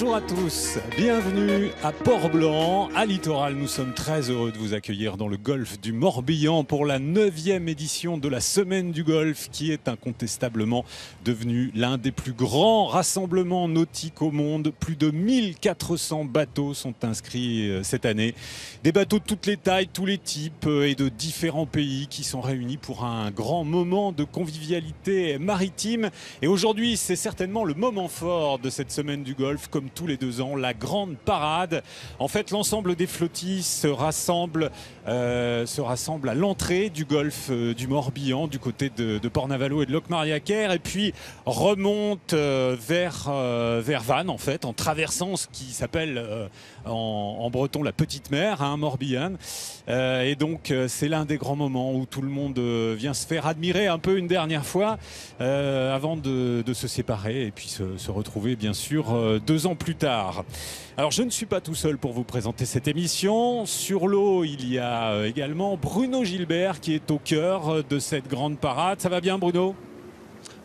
Bonjour à tous, bienvenue à Port-Blanc, à Littoral. Nous sommes très heureux de vous accueillir dans le golfe du Morbihan pour la 9e édition de la Semaine du Golfe, qui est incontestablement devenu l'un des plus grands rassemblements nautiques au monde. Plus de 1400 bateaux sont inscrits cette année. Des bateaux de toutes les tailles, tous les types et de différents pays qui sont réunis pour un grand moment de convivialité maritime. Et aujourd'hui, c'est certainement le moment fort de cette Semaine du Golfe, comme tous les 2 ans, la grande parade. En fait, l'ensemble des flottilles se rassemble à l'entrée du golfe du Morbihan, du côté de Port-Navalo et de Locmaria-Caire, et puis remonte vers Vannes, en fait, en traversant ce qui s'appelle en breton la petite mer, Morbihan. Et donc, c'est l'un des grands moments où tout le monde vient se faire admirer un peu une dernière fois avant de se séparer et puis se retrouver, bien sûr, 2 ans plus tard. Alors, je ne suis pas tout seul pour vous présenter cette émission. Sur l'eau, il y a également Bruno Gilbert qui est au cœur de cette grande parade. Ça va bien, Bruno ?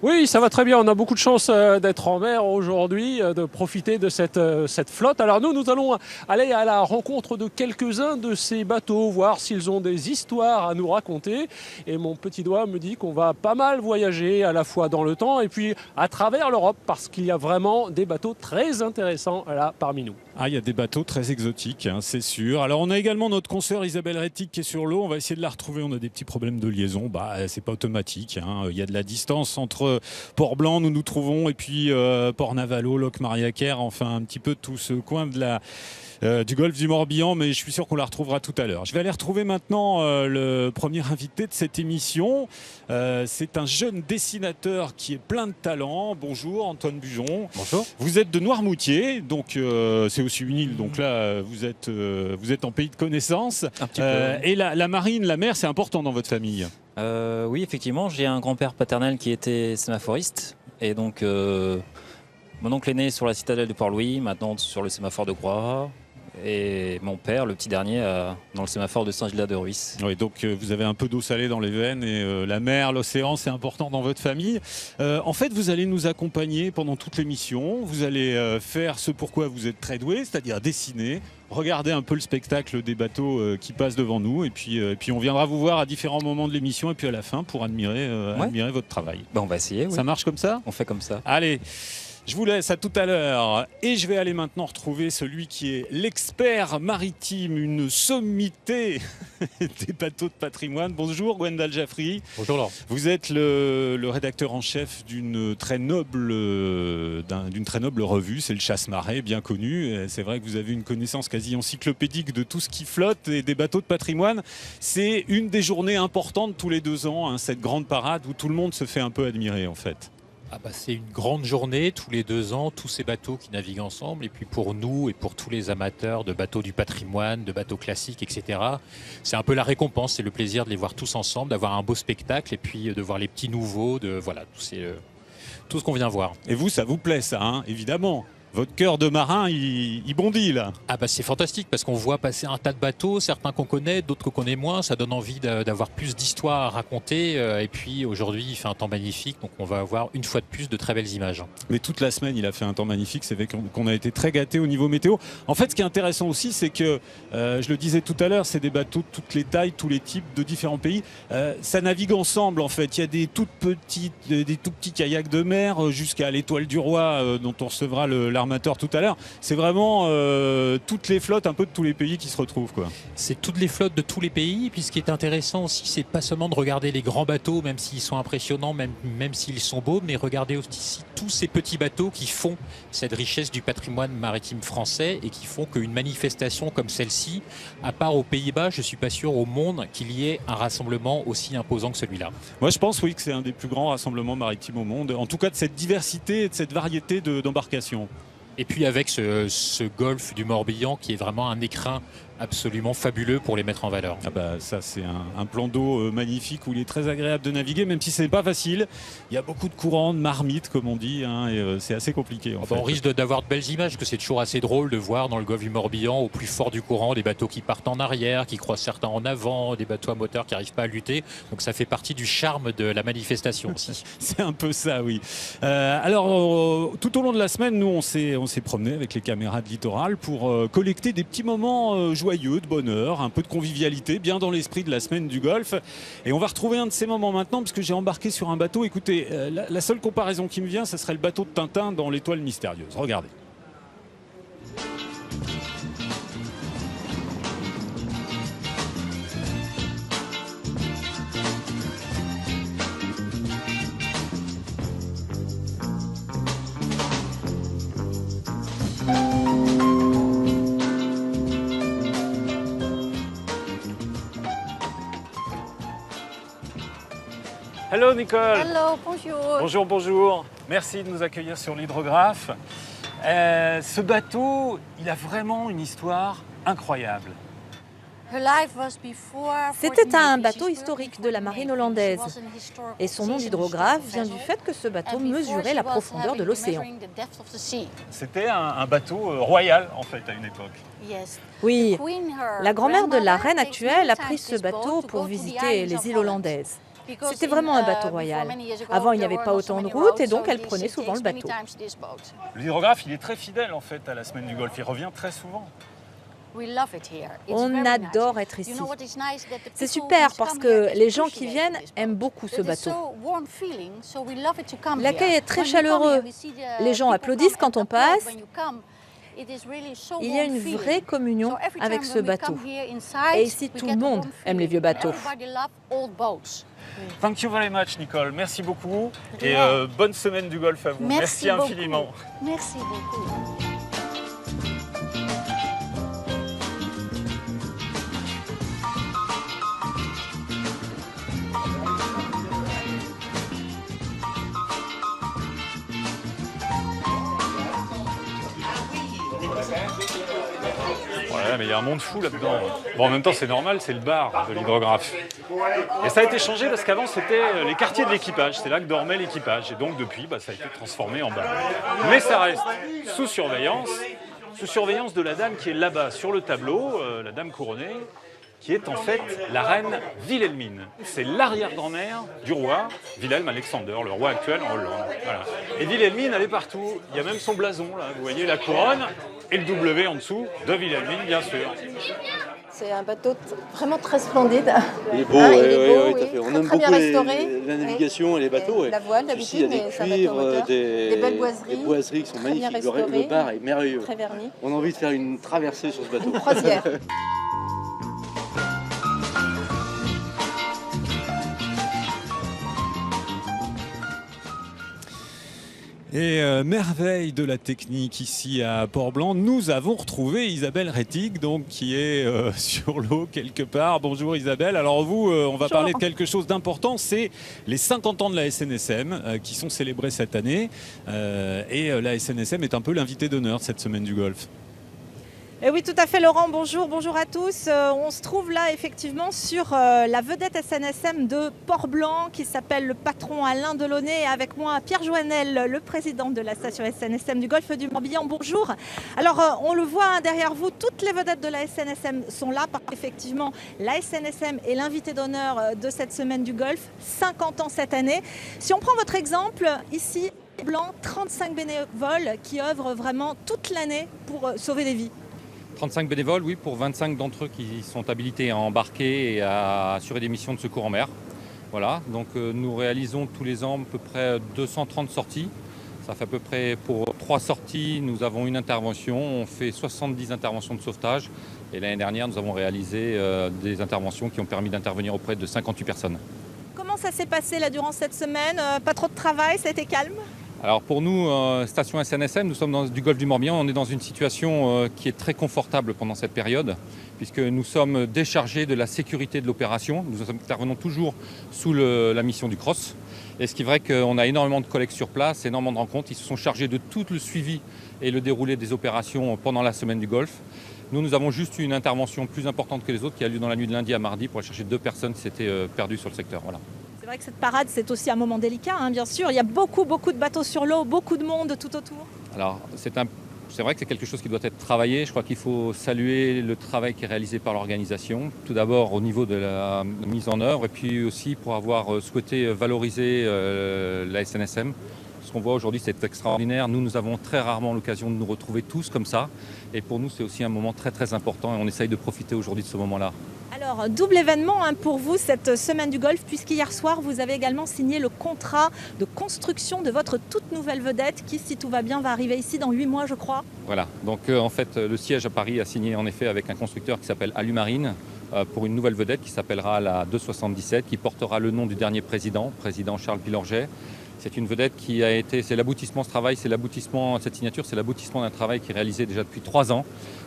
Oui, ça va très bien. On a beaucoup de chance d'être en mer aujourd'hui, de profiter de cette flotte. Alors nous allons aller à la rencontre de quelques-uns de ces bateaux, voir s'ils ont des histoires à nous raconter. Et mon petit doigt me dit qu'on va pas mal voyager à la fois dans le temps et puis à travers l'Europe, parce qu'il y a vraiment des bateaux très intéressants là parmi nous. Ah, il y a des bateaux très exotiques, hein, c'est sûr. Alors, on a également notre consoeur Isabelle Rétic qui est sur l'eau. On va essayer de la retrouver. On a des petits problèmes de liaison. C'est pas automatique, hein. Il y a de la distance entre Port-Blanc, nous nous trouvons, et puis Port-Navalo, Locmaria-Caire, enfin un petit peu tout ce coin du golfe du Morbihan, mais je suis sûr qu'on la retrouvera tout à l'heure. Je vais aller retrouver maintenant le premier invité de cette émission. C'est un jeune dessinateur qui est plein de talent. Bonjour Antoine Bujon. Bonjour. Vous êtes de Noirmoutier, donc c'est aussi une île, donc là vous êtes en pays de connaissance. Un petit peu. Et la marine, la mer, c'est important dans votre famille. Oui, effectivement, j'ai un grand-père paternel qui était sémaphoriste. Et donc, mon oncle est né sur la citadelle de Port-Louis, maintenant sur le sémaphore de Groix. Et mon père, le petit dernier, dans le sémaphore de Saint-Gildas-de-Ruisse. Oui, donc vous avez un peu d'eau salée dans les veines et la mer, l'océan, c'est important dans votre famille. En fait, vous allez nous accompagner pendant toute l'émission. Vous allez faire ce pourquoi vous êtes très doué, c'est-à-dire dessiner, regarder un peu le spectacle des bateaux qui passent devant nous. Et puis on viendra vous voir à différents moments de l'émission et puis à la fin pour admirer votre travail. On va essayer, oui. Ça marche comme ça ? On fait comme ça. Allez, je vous laisse à tout à l'heure et je vais aller maintenant retrouver celui qui est l'expert maritime, une sommité des bateaux de patrimoine. Bonjour Gwendal Jaffry. Bonjour Laurent. Vous êtes le rédacteur en chef d'une très noble revue, c'est le Chasse-Marée, bien connu. C'est vrai que vous avez une connaissance quasi encyclopédique de tout ce qui flotte et des bateaux de patrimoine. C'est une des journées importantes tous les 2 ans, hein, cette grande parade où tout le monde se fait un peu admirer en fait. C'est une grande journée tous les 2 ans, tous ces bateaux qui naviguent ensemble. Et puis pour nous et pour tous les amateurs de bateaux du patrimoine, de bateaux classiques, etc., c'est un peu la récompense, c'est le plaisir de les voir tous ensemble, d'avoir un beau spectacle et puis de voir les petits nouveaux, tout ce qu'on vient voir. Et vous, ça vous plaît ça, hein, évidemment. Votre cœur de marin, il bondit là. C'est fantastique parce qu'on voit passer un tas de bateaux, certains qu'on connaît, d'autres qu'on connaît moins. Ça donne envie d'avoir plus d'histoires à raconter. Et puis aujourd'hui, il fait un temps magnifique, donc on va avoir une fois de plus de très belles images. Mais toute la semaine, il a fait un temps magnifique. C'est vrai qu'on a été très gâtés au niveau météo. En fait, ce qui est intéressant aussi, c'est que, je le disais tout à l'heure, c'est des bateaux de toutes les tailles, tous les types, de différents pays. Ça navigue ensemble en fait. Il y a des tout petits kayaks de mer jusqu'à l'Étoile du Roi dont on recevra l'armateur tout à l'heure. C'est vraiment toutes les flottes un peu de tous les pays qui se retrouvent, quoi. C'est toutes les flottes de tous les pays. Et puis ce qui est intéressant aussi, c'est pas seulement de regarder les grands bateaux, même s'ils sont impressionnants, même s'ils sont beaux, mais regarder aussi tous ces petits bateaux qui font cette richesse du patrimoine maritime français et qui font qu'une manifestation comme celle-ci, à part aux Pays-Bas, je suis pas sûr au monde qu'il y ait un rassemblement aussi imposant que celui-là. Moi, je pense oui que c'est un des plus grands rassemblements maritimes au monde. En tout cas, de cette diversité et de cette variété d'embarcations. Et puis avec ce golfe du Morbihan qui est vraiment un écrin absolument fabuleux pour les mettre en valeur. Ça c'est un plan d'eau magnifique où il est très agréable de naviguer, même si c'est pas facile. Il y a beaucoup de courants, de marmites comme on dit, hein, et c'est assez compliqué. On risque d'avoir de belles images, parce que c'est toujours assez drôle de voir dans le golfe du Morbihan, au plus fort du courant, des bateaux qui partent en arrière, qui croisent certains en avant, des bateaux à moteur qui n'arrivent pas à lutter. Donc ça fait partie du charme de la manifestation aussi. C'est un peu ça, oui. Alors tout au long de la semaine, nous on s'est s'est promené avec les caméras de Littoral pour collecter des petits moments joyeux, de bonheur, un peu de convivialité, bien dans l'esprit de la semaine du golf. Et on va retrouver un de ces moments maintenant, parce que j'ai embarqué sur un bateau. Écoutez, la seule comparaison qui me vient, ce serait le bateau de Tintin dans l'Étoile mystérieuse. Regardez. Hello Nicole. Hello, bonjour. Bonjour, bonjour. Merci de nous accueillir sur l'hydrographe. Ce bateau, il a vraiment une histoire incroyable. C'était un bateau historique de la marine hollandaise. Et son nom d'hydrographe vient du fait que ce bateau mesurait la profondeur de l'océan. C'était un bateau royal, en fait, à une époque. Oui, la grand-mère de la reine actuelle a pris ce bateau pour visiter les îles hollandaises. C'était vraiment un bateau royal. Avant, il n'y avait pas autant de routes et donc elle prenait souvent le bateau. L'hydrographe, il est très fidèle, en fait, à la semaine du golf. Il revient très souvent. On adore être ici. C'est super parce que les gens qui viennent aiment beaucoup ce bateau. L'accueil est très chaleureux. Les gens applaudissent quand on passe. Il y a une vraie communion avec ce bateau. Et ici, tout le monde aime les vieux bateaux. Thank you very much, Nicole. Merci beaucoup. Et bonne semaine du golf à vous. Merci infiniment. Merci beaucoup. Ouais, mais il y a un monde fou là-dedans. Bon, en même temps, c'est normal, c'est le bar de l'hydrographe. Et ça a été changé parce qu'avant, c'était les quartiers de l'équipage. C'est là que dormait l'équipage. Et donc, depuis, ça a été transformé en bar. Mais ça reste sous surveillance de la dame qui est là-bas, sur le tableau, la dame couronnée, qui est en fait la reine Wilhelmine. C'est l'arrière-grand-mère du roi, Wilhelm Alexander, le roi actuel en Hollande. Voilà. Et Wilhelmine, elle est partout. Il y a même son blason, là. Vous voyez la couronne et le W en dessous de Wilhelmine, bien sûr. C'est un bateau vraiment très splendide. Il est beau, il est est beau, oui, oui. tout à fait. On Très, aime très beaucoup bien restauré. la navigation et les bateaux. La voile d'habitude, mais c'est un bateau moteur. Des belles boiseries. Des boiseries qui sont Très bien magnifiques. Le restaurées. bar est merveilleux. Très verni. On a envie de faire une traversée sur ce bateau. Une croisière. Et merveille de la technique ici à Port-Blanc, nous avons retrouvé Isabelle Rettig, donc qui est sur l'eau quelque part. Bonjour Isabelle. Alors vous, on va parler de quelque chose d'important, c'est les 50 ans de la SNSM qui sont célébrés cette année. Et la SNSM est un peu l'invité d'honneur de cette semaine du golf. Et oui, tout à fait, Laurent. Bonjour, bonjour à tous. On se trouve là effectivement sur la vedette SNSM de Port-Blanc qui s'appelle le patron Alain Delaunay. Et avec moi, Pierre Joannel, le président de la station SNSM du Golfe du Morbihan. Bonjour. Alors, on le voit derrière vous, toutes les vedettes de la SNSM sont là parce qu'effectivement, la SNSM est l'invité d'honneur de cette semaine du Golfe. 50 ans cette année. Si on prend votre exemple, ici, Blanc, 35 bénévoles qui œuvrent vraiment toute l'année pour sauver des vies. 35 bénévoles, oui, pour 25 d'entre eux qui sont habilités à embarquer et à assurer des missions de secours en mer. Voilà, donc nous réalisons tous les ans à peu près 230 sorties. Ça fait à peu près pour 3 sorties, nous avons une intervention. On fait 70 interventions de sauvetage. Et l'année dernière, nous avons réalisé des interventions qui ont permis d'intervenir auprès de 58 personnes. Comment ça s'est passé là durant cette semaine? Pas trop de travail, ça a été calme? Alors pour nous, station SNSM, nous sommes du Golfe du Morbihan, on est dans une situation qui est très confortable pendant cette période, puisque nous sommes déchargés de la sécurité de l'opération. Nous intervenons toujours sous la mission du CROSS. Et ce qui est vrai qu'on a énormément de collègues sur place, énormément de rencontres. Ils se sont chargés de tout le suivi et le déroulé des opérations pendant la semaine du Golfe. Nous avons juste une intervention plus importante que les autres qui a lieu dans la nuit de lundi à mardi pour aller chercher 2 personnes qui s'étaient perdues sur le secteur. Voilà. C'est vrai que cette parade, c'est aussi un moment délicat, hein, bien sûr. Il y a beaucoup de bateaux sur l'eau, beaucoup de monde tout autour. Alors, c'est vrai que c'est quelque chose qui doit être travaillé. Je crois qu'il faut saluer le travail qui est réalisé par l'organisation. Tout d'abord au niveau de la mise en œuvre et puis aussi pour avoir souhaité valoriser la SNSM Ce qu'on voit aujourd'hui, c'est extraordinaire. Nous avons très rarement l'occasion de nous retrouver tous comme ça. Et pour nous, c'est aussi un moment très très important et on essaye de profiter aujourd'hui de ce moment-là. Alors, double événement pour vous cette semaine du golf, puisqu'hier soir, vous avez également signé le contrat de construction de votre toute nouvelle vedette qui, si tout va bien, va arriver ici dans 8 mois, je crois. Voilà, donc en fait, le siège à Paris a signé en effet avec un constructeur qui s'appelle Alumarine pour une nouvelle vedette qui s'appellera la 277, qui portera le nom du dernier président Charles Pilorget. C'est une vedette qui a été, c'est l'aboutissement de ce travail, cette signature, c'est l'aboutissement d'un travail qui est réalisé déjà depuis 3 ans,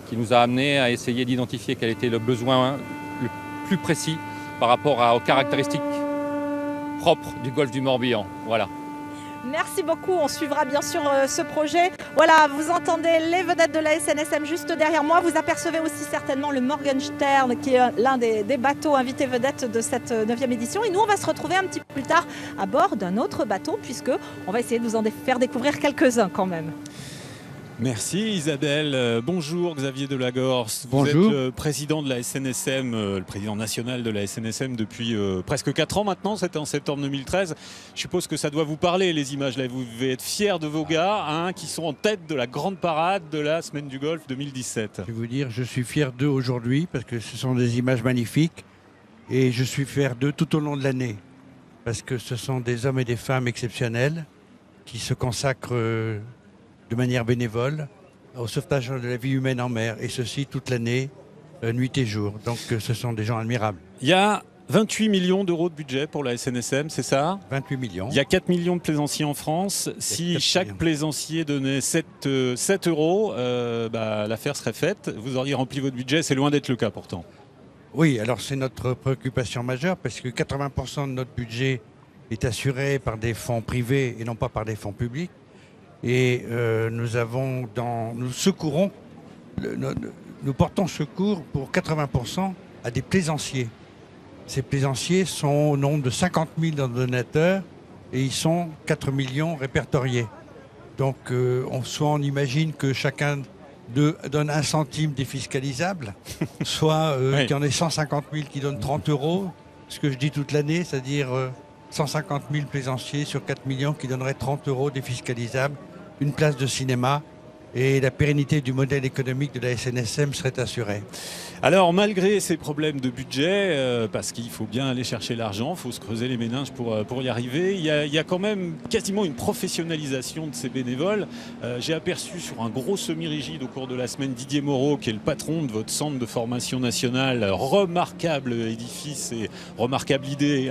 qui nous a amené à essayer d'identifier quel était le besoin le plus précis par rapport aux caractéristiques propres du golfe du Morbihan. Voilà. Merci beaucoup, on suivra bien sûr ce projet. Voilà, vous entendez les vedettes de la SNSM juste derrière moi. Vous apercevez aussi certainement le Morgenstern qui est l'un des bateaux invités vedettes de cette 9e édition. Et nous, on va se retrouver un petit peu plus tard à bord d'un autre bateau puisqu'on va essayer de vous en faire découvrir quelques-uns quand même. Merci Isabelle. Bonjour Xavier Delagorce. Vous êtes le président de la SNSM, le président national de la SNSM depuis presque 4 ans maintenant, c'était en septembre 2013. Je suppose que ça doit vous parler les images là. Vous devez être fiers de vos gars qui sont en tête de la grande parade de la Semaine du Golfe 2017. Je vais vous dire, je suis fier d'eux aujourd'hui parce que ce sont des images magnifiques et je suis fier d'eux tout au long de l'année parce que ce sont des hommes et des femmes exceptionnels qui se consacrent de manière bénévole au sauvetage de la vie humaine en mer, et ceci toute l'année, nuit et jour. Donc ce sont des gens admirables. Il y a 28 millions d'euros de budget pour la SNSM, c'est ça? 28 millions. Il y a 4 millions de plaisanciers en France. Si chaque plaisancier donnait 7 euros, l'affaire serait faite. Vous auriez rempli votre budget, c'est loin d'être le cas pourtant. Oui, alors c'est notre préoccupation majeure parce que 80% de notre budget est assuré par des fonds privés et non pas par des fonds publics. Et nous portons secours pour 80% à des plaisanciers. Ces plaisanciers sont au nombre de 50 000 donateurs et ils sont 4 millions répertoriés. Donc on imagine que chacun d'eux donne 1 centime défiscalisable, soit qu'il y en ait 150 000 qui donnent 30 euros, ce que je dis toute l'année, c'est-à-dire 150 000 plaisanciers sur 4 millions qui donneraient 30 euros défiscalisables, une place de cinéma, et la pérennité du modèle économique de la SNSM serait assurée. Alors malgré ces problèmes de budget, parce qu'il faut bien aller chercher l'argent, il faut se creuser les méninges pour y arriver, il y a quand même quasiment une professionnalisation de ces bénévoles. J'ai aperçu sur un gros semi-rigide au cours de la semaine Didier Moreau, qui est le patron de votre centre de formation nationale, remarquable édifice et remarquable idée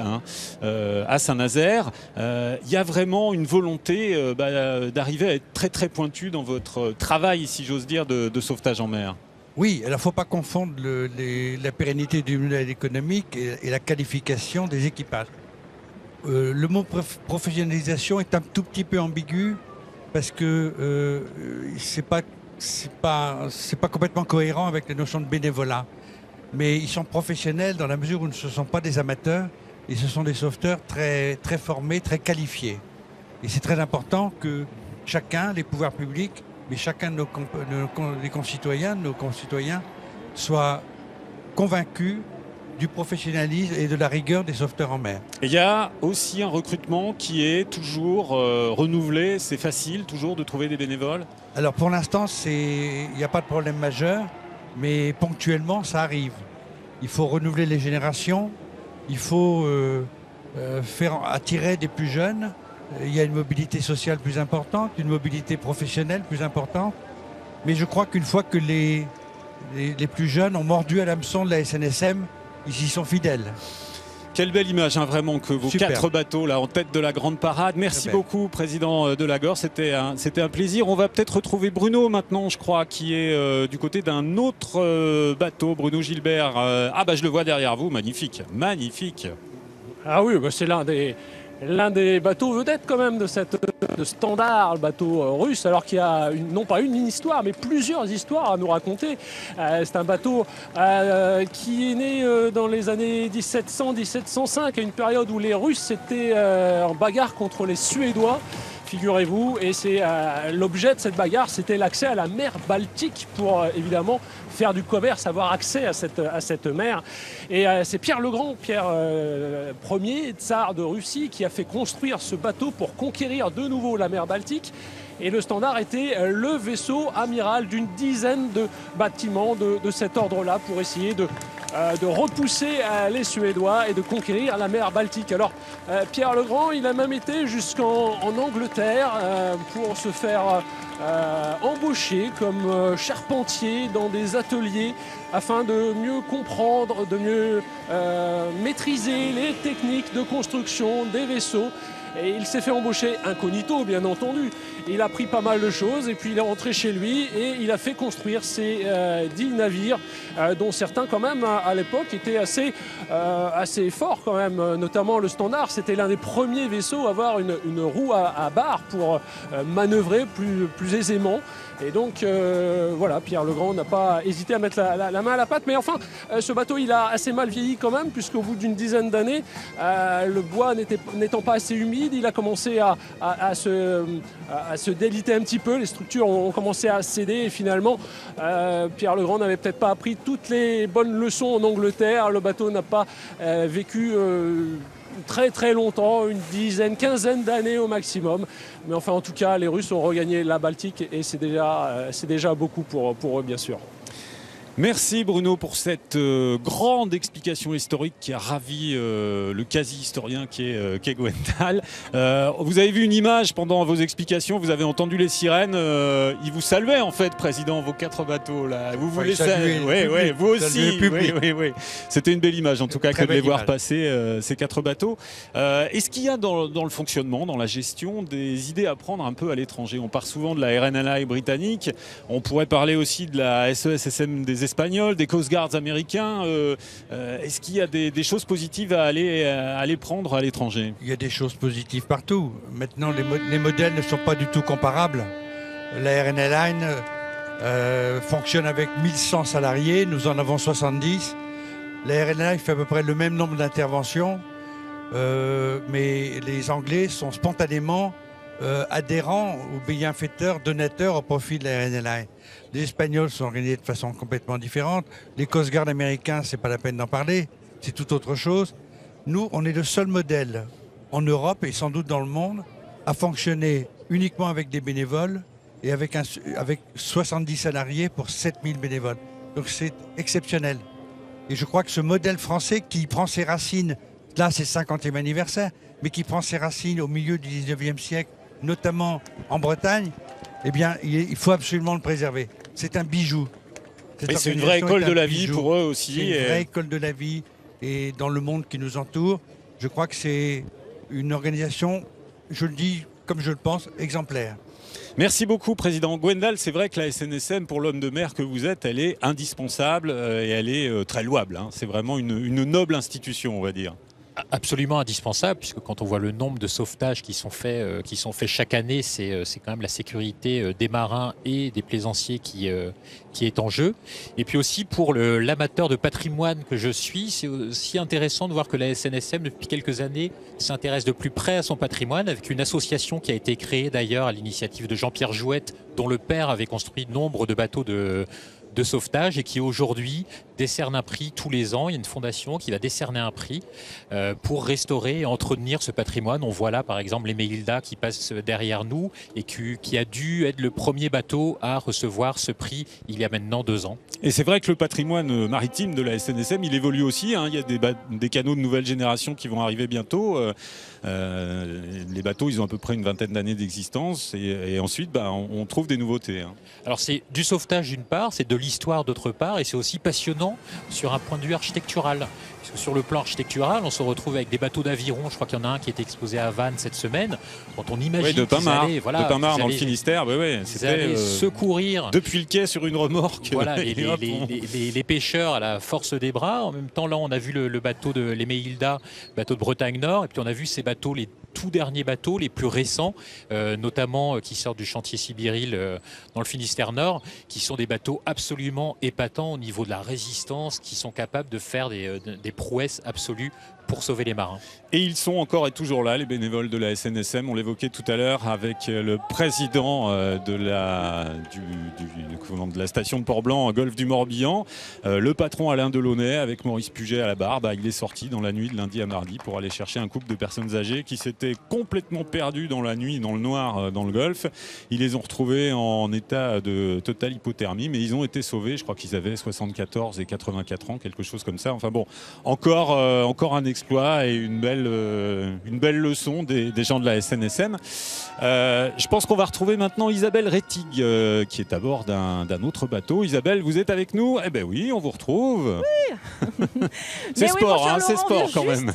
à Saint-Nazaire. Il y a vraiment une volonté d'arriver à être très très pointu dans votre travail, si j'ose dire, de sauvetage en mer. Oui, alors il ne faut pas confondre la pérennité du modèle économique et la qualification des équipages. Le mot professionnalisation est un tout petit peu ambigu parce que c'est pas complètement cohérent avec la notion de bénévolat. Mais ils sont professionnels dans la mesure où ce ne sont pas des amateurs et ce sont des sauveteurs très, très formés, très qualifiés. Et c'est très important que chacun, les pouvoirs publics, mais chacun de nos concitoyens soit convaincu du professionnalisme et de la rigueur des sauveteurs en mer. Et il y a aussi un recrutement qui est toujours renouvelé. C'est facile toujours de trouver des bénévoles? Alors pour l'instant, il n'y a pas de problème majeur, mais ponctuellement, ça arrive. Il faut renouveler les générations, il faut faire attirer des plus jeunes. Il y a une mobilité sociale plus importante, une mobilité professionnelle plus importante. Mais je crois qu'une fois que les plus jeunes ont mordu à l'hameçon de la SNSM, ils y sont fidèles. Quelle belle image, vraiment, que vos 4 bateaux là en tête de la grande parade. Merci beaucoup, président Delagorce. C'était un plaisir. On va peut-être retrouver Bruno maintenant, je crois, qui est du côté d'un autre bateau, Bruno Gilbert. Je le vois derrière vous, magnifique, magnifique. Ah oui, c'est l'un des bateaux vedettes quand même de Standard, le bateau russe, alors qu'il y a non pas une histoire, mais plusieurs histoires à nous raconter. C'est un bateau qui est né dans les années 1700-1705, à une période où les Russes étaient en bagarre contre les Suédois. figurez-vous, et c'est l'objet de cette bagarre, c'était l'accès à la mer Baltique pour évidemment faire du commerce, avoir accès à cette mer. Et c'est Pierre le Grand, Pierre Ier, tsar de Russie, qui a fait construire ce bateau pour conquérir de nouveau la mer Baltique. Et le Standard était le vaisseau amiral d'une dizaine de bâtiments de cet ordre-là pour essayer de repousser les Suédois et de conquérir la mer Baltique. Alors Pierre le Grand, il a même été jusqu'en Angleterre pour se faire embaucher comme charpentier dans des ateliers afin de mieux comprendre, de mieux maîtriser les techniques de construction des vaisseaux. Et il s'est fait embaucher incognito, bien entendu. Il a pris pas mal de choses et puis il est rentré chez lui et il a fait construire ces 10 navires, dont certains quand même à l'époque étaient assez forts quand même. Notamment le Standard, c'était l'un des premiers vaisseaux à avoir une roue à barre pour manœuvrer plus aisément. Et donc voilà, Pierre le Grand n'a pas hésité à mettre la main à la pâte. Mais enfin, ce bateau, il a assez mal vieilli quand même, puisqu'au bout d'une dizaine d'années, le bois n'étant pas assez humide, il a commencé à se déliter un petit peu. Les structures ont commencé à céder et finalement, Pierre le Grand n'avait peut-être pas appris toutes les bonnes leçons en Angleterre. Le bateau n'a pas vécu très longtemps, une dizaine, quinzaine d'années au maximum. Mais enfin, en tout cas, les Russes ont regagné la Baltique et c'est déjà beaucoup pour eux, bien sûr. Merci Bruno pour cette grande explication historique qui a ravi le quasi-historien qui est Gwendal. Vous avez vu une image pendant vos explications, vous avez entendu les sirènes. Ils vous saluaient en fait, Président, vos 4 bateaux là. Vous voulez saluer, oui, vous aussi. Oui. C'était une belle image en tout cas que de les voir passer ces 4 bateaux. Est-ce qu'il y a dans le fonctionnement, dans la gestion, des idées à prendre un peu à l'étranger? On parle souvent de la RNLI britannique, on pourrait parler aussi de la SESSM des Espagnols, des Coast Guards américains. Est-ce qu'il y a des choses positives à aller prendre à l'étranger? Il y a des choses positives partout. Maintenant, les modèles ne sont pas du tout comparables. La RNLI fonctionne avec 1100 salariés, nous en avons 70. La RNLI fait à peu près le même nombre d'interventions, mais les Anglais sont spontanément adhérents ou bienfaiteurs, donateurs au profit de la RNLI. Les Espagnols sont organisés de façon complètement différente. Les Coast Guard américains, c'est pas la peine d'en parler, c'est tout autre chose. Nous, on est le seul modèle en Europe et sans doute dans le monde à fonctionner uniquement avec des bénévoles et avec 70 salariés pour 7000 bénévoles. Donc c'est exceptionnel. Et je crois que ce modèle français qui prend ses racines, là c'est 50e anniversaire, mais qui prend ses racines au milieu du 19e siècle, notamment en Bretagne, eh bien, il faut absolument le préserver. C'est un bijou. C'est une vraie école de la vie pour eux aussi. C'est une vraie école de la vie. Et dans le monde qui nous entoure, je crois que c'est une organisation, je le dis comme je le pense, exemplaire. Merci beaucoup, Président Gwendal. C'est vrai que la SNSM, pour l'homme de mer que vous êtes, elle est indispensable et elle est très louable. C'est vraiment une noble institution, on va dire. Absolument indispensable, puisque quand on voit le nombre de sauvetages qui sont faits chaque année, c'est quand même la sécurité des marins et des plaisanciers qui est en jeu. Et puis aussi pour l'amateur de patrimoine que je suis, c'est aussi intéressant de voir que la SNSM, depuis quelques années, s'intéresse de plus près à son patrimoine, avec une association qui a été créée d'ailleurs à l'initiative de Jean-Pierre Jouette, dont le père avait construit nombre de bateaux de sauvetage et qui aujourd'hui décerne un prix tous les ans. Il y a une fondation qui va décerner un prix pour restaurer et entretenir ce patrimoine. On voit là par exemple l'Emeilda qui passe derrière nous et qui a dû être le premier bateau à recevoir ce prix il y a maintenant 2 ans. Et c'est vrai que le patrimoine maritime de la SNSM, il évolue aussi. Il y a des canaux de nouvelle génération qui vont arriver bientôt. Les bateaux, ils ont à peu près une vingtaine d'années d'existence et ensuite on trouve des nouveautés. Alors c'est du sauvetage d'une part, c'est de l'histoire d'autre part et c'est aussi passionnant sur un point de vue architectural. Parce que sur le plan architectural, on se retrouve avec des bateaux d'aviron. Je crois qu'il y en a un qui est exposé à Vannes cette semaine. Quand on imagine de Pinmar dans le Finistère, c'était secourir depuis le quai sur une remorque. Voilà, les pêcheurs à la force des bras. En même temps, là, on a vu le bateau de l'Emeilda, bateau de Bretagne Nord, et puis on a vu ces bateaux, les tout derniers bateaux, les plus récents, notamment qui sortent du chantier Sibiril dans le Finistère Nord, qui sont des bateaux absolument épatants au niveau de la résistance, qui sont capables de faire des prouesses absolues pour sauver les marins. Et ils sont encore et toujours là, les bénévoles de la SNSM. On l'évoquait tout à l'heure avec le président de la station de Port-Blanc, Golfe du Morbihan, le patron Alain Delaunay, avec Maurice Puget à la barre. Il est sorti dans la nuit de lundi à mardi pour aller chercher un couple de personnes âgées qui s'étaient complètement perdues dans la nuit, dans le noir, dans le Golfe. Ils les ont retrouvés en état de totale hypothermie, mais ils ont été sauvés. Je crois qu'ils avaient 74 et 84 ans, quelque chose comme ça. Enfin bon, encore un exploit et une belle leçon des gens de la SNSM. Je pense qu'on va retrouver maintenant Isabelle Rettig qui est à bord d'un autre bateau. Isabelle, vous êtes avec nous? Eh bien oui, on vous retrouve. Oui. C'est sport, hein, c'est sport quand même.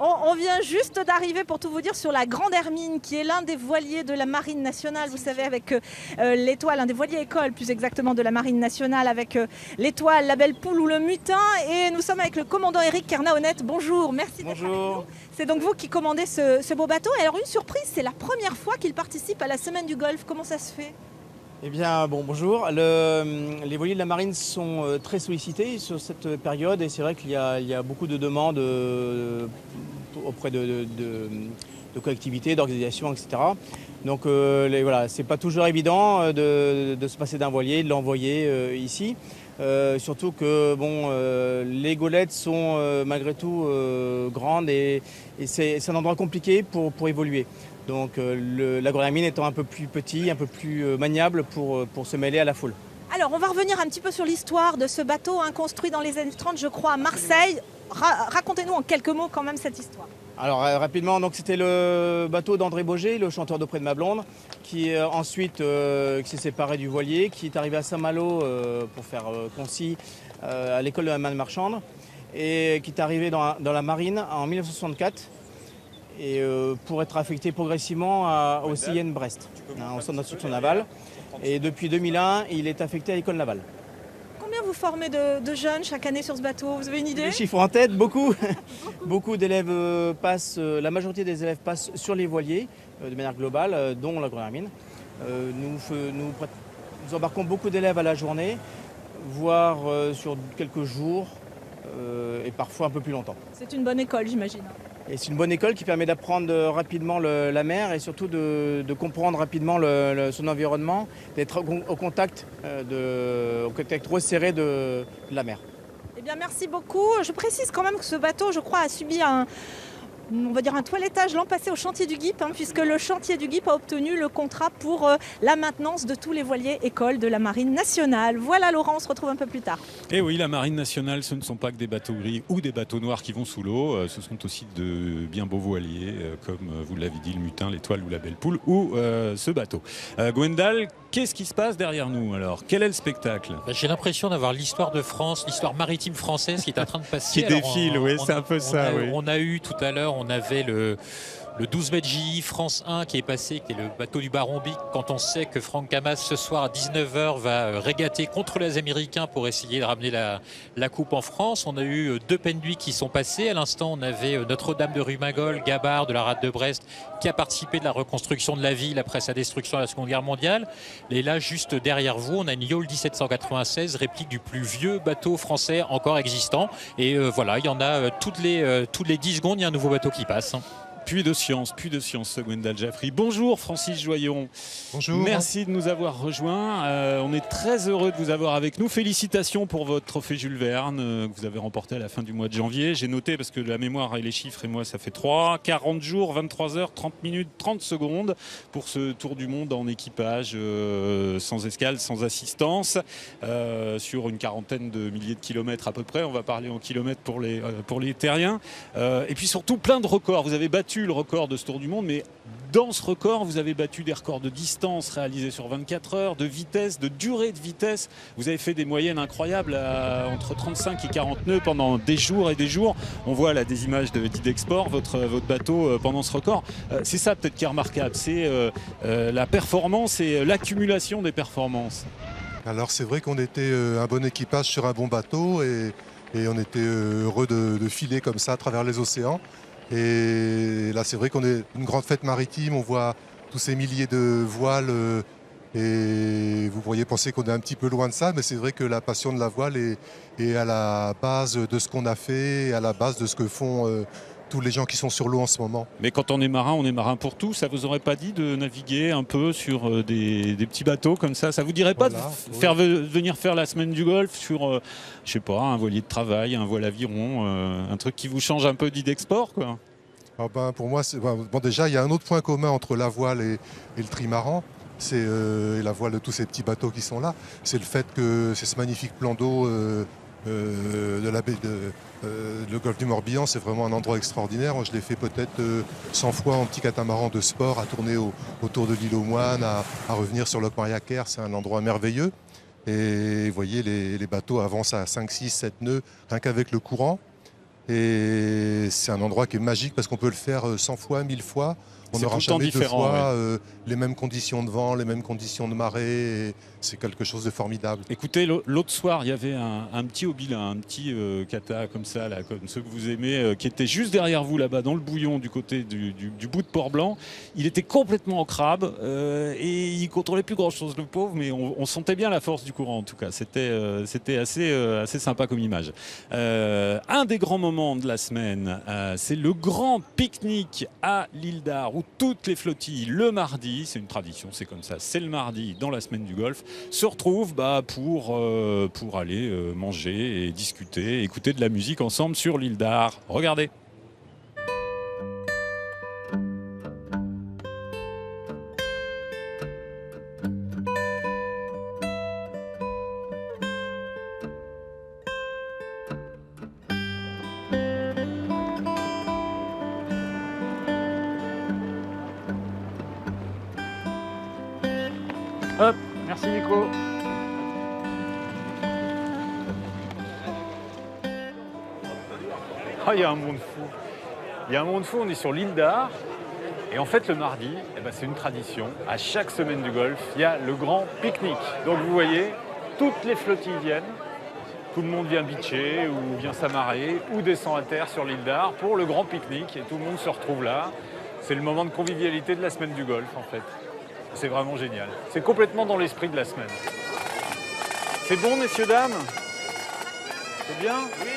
On vient juste d'arriver, pour tout vous dire, sur la Grande Hermine, qui est l'un des voiliers de la Marine nationale. Vous savez, avec l'étoile, un des voiliers école, plus exactement, de la Marine nationale, avec l'étoile, la Belle Poule ou le Mutin. Et nous sommes avec le commandant Éric Kernaonet. Bonjour, merci d'être avec nous. C'est donc vous qui commandez ce beau bateau. Et alors, une surprise, c'est la première fois qu'il participe à la Semaine du Golfe. Comment ça se fait ? Eh bien, bonjour. Les voiliers de la marine sont très sollicités sur cette période et c'est vrai qu'il y a beaucoup de demandes auprès de collectivités, d'organisations, etc. Donc, c'est pas toujours évident de se passer d'un voilier, de l'envoyer ici. Surtout que les gaulettes sont malgré tout grandes et c'est un endroit compliqué pour évoluer. Donc la Grande Hermine étant un peu plus petit, un peu plus maniable pour se mêler à la foule. Alors on va revenir un petit peu sur l'histoire de ce bateau construit dans les années 30, je crois, à Marseille. Racontez-nous en quelques mots quand même cette histoire. Alors rapidement, donc c'était le bateau d'André Boger, le chanteur d'Auprès de ma blonde, qui ensuite qui s'est séparé du voilier, qui est arrivé à Saint-Malo pour faire concis à l'école de la marine marchande et qui est arrivé dans la marine en 1964. Et pour être affecté progressivement au CIN Brest, au centre d'instruction navale. Et depuis 2001, il est affecté à l'école navale. Combien vous formez de jeunes chaque année sur ce bateau? Vous avez une idée? Les chiffres en tête, beaucoup. Beaucoup d'élèves passent, la majorité des élèves passent sur les voiliers de manière globale, dont la Grande Hermine. Nous embarquons beaucoup d'élèves à la journée, voire sur quelques jours et parfois un peu plus longtemps. C'est une bonne école, j'imagine. Et c'est une bonne école qui permet d'apprendre rapidement la mer et surtout de comprendre rapidement son environnement, d'être au contact resserré de la mer. Eh bien, merci beaucoup. Je précise quand même que ce bateau, je crois, a subi un toilettage l'an passé au chantier du GIP, puisque le chantier du GIP a obtenu le contrat pour la maintenance de tous les voiliers écoles de la Marine nationale. Voilà Laurent, on se retrouve un peu plus tard. Et oui, la Marine nationale, ce ne sont pas que des bateaux gris ou des bateaux noirs qui vont sous l'eau, ce sont aussi de bien beaux voiliers, comme vous l'avez dit, le Mutin, l'Étoile ou la Belle Poule, ou ce bateau. Gwendal, qu'est-ce qui se passe derrière nous alors? Quel est le spectacle? J'ai l'impression d'avoir l'histoire de France, l'histoire maritime française qui est en train de passer. Qui défile, oui, c'est un peu ça. On a eu tout à l'heure, on avait le 12 mètres JI France 1 qui est passé, qui est le bateau du Baron Bic, quand on sait que Franck Camas ce soir à 19h va régater contre les Américains pour essayer de ramener la coupe en France. On a eu 2 Penduics qui sont passés. À l'instant, on avait Notre-Dame de Rumagol, Gabard de la rade de Brest qui a participé de la reconstruction de la ville après sa destruction à la Seconde Guerre mondiale. Et là, juste derrière vous, on a une Yawl 1796, réplique du plus vieux bateau français encore existant. Et voilà, il y en a toutes les 10 secondes, il y a un nouveau bateau qui passe. Plus de science, Gwendal Jaffry. Bonjour Francis Joyon. Bonjour. Merci de nous avoir rejoints. On est très heureux de vous avoir avec nous. Félicitations pour votre trophée Jules Verne que vous avez remporté à la fin du mois de janvier. J'ai noté parce que la mémoire et les chiffres et moi ça fait 3. 40 jours, 23 heures, 30 minutes, 30 secondes pour ce tour du monde en équipage sans escale, sans assistance sur une quarantaine de milliers de kilomètres à peu près. On va parler en kilomètres pour les terriens. Et puis surtout plein de records. Vous avez battu le record de ce Tour du Monde, mais dans ce record, vous avez battu des records de distance réalisés sur 24 heures, de vitesse, de durée de vitesse. Vous avez fait des moyennes incroyables entre 35 et 40 nœuds pendant des jours et des jours. On voit là des images d'Idexport, votre bateau pendant ce record. C'est ça peut-être qui est remarquable, c'est la performance et l'accumulation des performances. Alors c'est vrai qu'on était un bon équipage sur un bon bateau et on était heureux de filer comme ça à travers les océans. Et là, c'est vrai qu'on est une grande fête maritime, on voit tous ces milliers de voiles et vous pourriez penser qu'on est un petit peu loin de ça, mais c'est vrai que la passion de la voile est à la base de ce qu'on a fait, à la base de ce que font tous les gens qui sont sur l'eau en ce moment. Mais quand on est marin pour tout. Ça vous aurait pas dit de naviguer un peu sur des petits bateaux comme ça? Ça vous dirait pas de venir faire la semaine du Golfe sur, je sais pas, un voilier de travail, un voile aviron, un truc qui vous change un peu d'idexport, quoi? Pour moi, bon, déjà, il y a un autre point commun entre la voile et le trimaran. C'est la voile de tous ces petits bateaux qui sont là. C'est le fait que c'est ce magnifique plan d'eau de la baie le golfe du Morbihan, c'est vraiment un endroit extraordinaire. Je l'ai fait peut-être 100 fois en petit catamaran de sport, à tourner autour de l'île aux Moines, à revenir sur Locmaria-Caire. C'est un endroit merveilleux. Et vous voyez, les bateaux avancent à 5, 6, 7 nœuds, rien qu'avec le courant. Et c'est un endroit qui est magique parce qu'on peut le faire 100 fois, 1000 fois. On n'aura jamais deux fois les mêmes conditions de vent, les mêmes conditions de marée. C'est quelque chose de formidable. Écoutez, l'autre soir, il y avait un petit hobby, là, un petit cata comme ça, là, comme ceux que vous aimez, qui était juste derrière vous, là-bas, dans le bouillon, du côté du bout de Port-Blanc. Il était complètement en crabe et il ne contrôlait plus grand-chose, le pauvre, mais on sentait bien la force du courant, en tout cas. C'était assez sympa comme image. Un des grands moments de la semaine, c'est le grand pique-nique à l'île d'Ar, où toutes les flottilles, le mardi, c'est une tradition, c'est comme ça, c'est le mardi dans la semaine du Golfe, se retrouvent pour aller manger et discuter, écouter de la musique ensemble sur l'île d'Ar. Regardez. Hop, merci Nico. Oh, il y a un monde fou. Il y a un monde fou, on est sur l'île d'Ar. Et en fait, le mardi, c'est une tradition. À chaque semaine du Golfe, il y a le grand pique-nique. Donc vous voyez, toutes les flottilles viennent. Tout le monde vient beacher ou vient s'amarrer ou descend à terre sur l'île d'Ar pour le grand pique-nique. Et tout le monde se retrouve là. C'est le moment de convivialité de la semaine du Golfe, en fait. C'est vraiment génial. C'est complètement dans l'esprit de la semaine. C'est bon, messieurs, dames? C'est bien? Oui.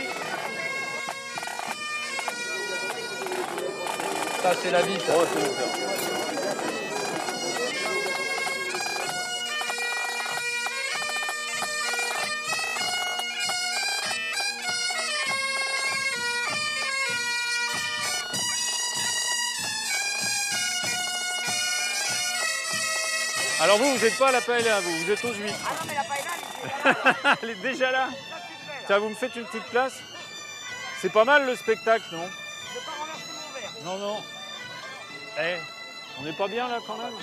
Ça, c'est la vie, ça. Oh, c'est bon, Alors vous n'êtes pas à la paella, vous êtes aux huîtres. Ah non, mais la paella, elle est déjà là. Tiens, vous me faites une petite place? C'est pas mal le spectacle, non? Je vais pas renverser mon verre. Non, non. On n'est pas bien là quand même?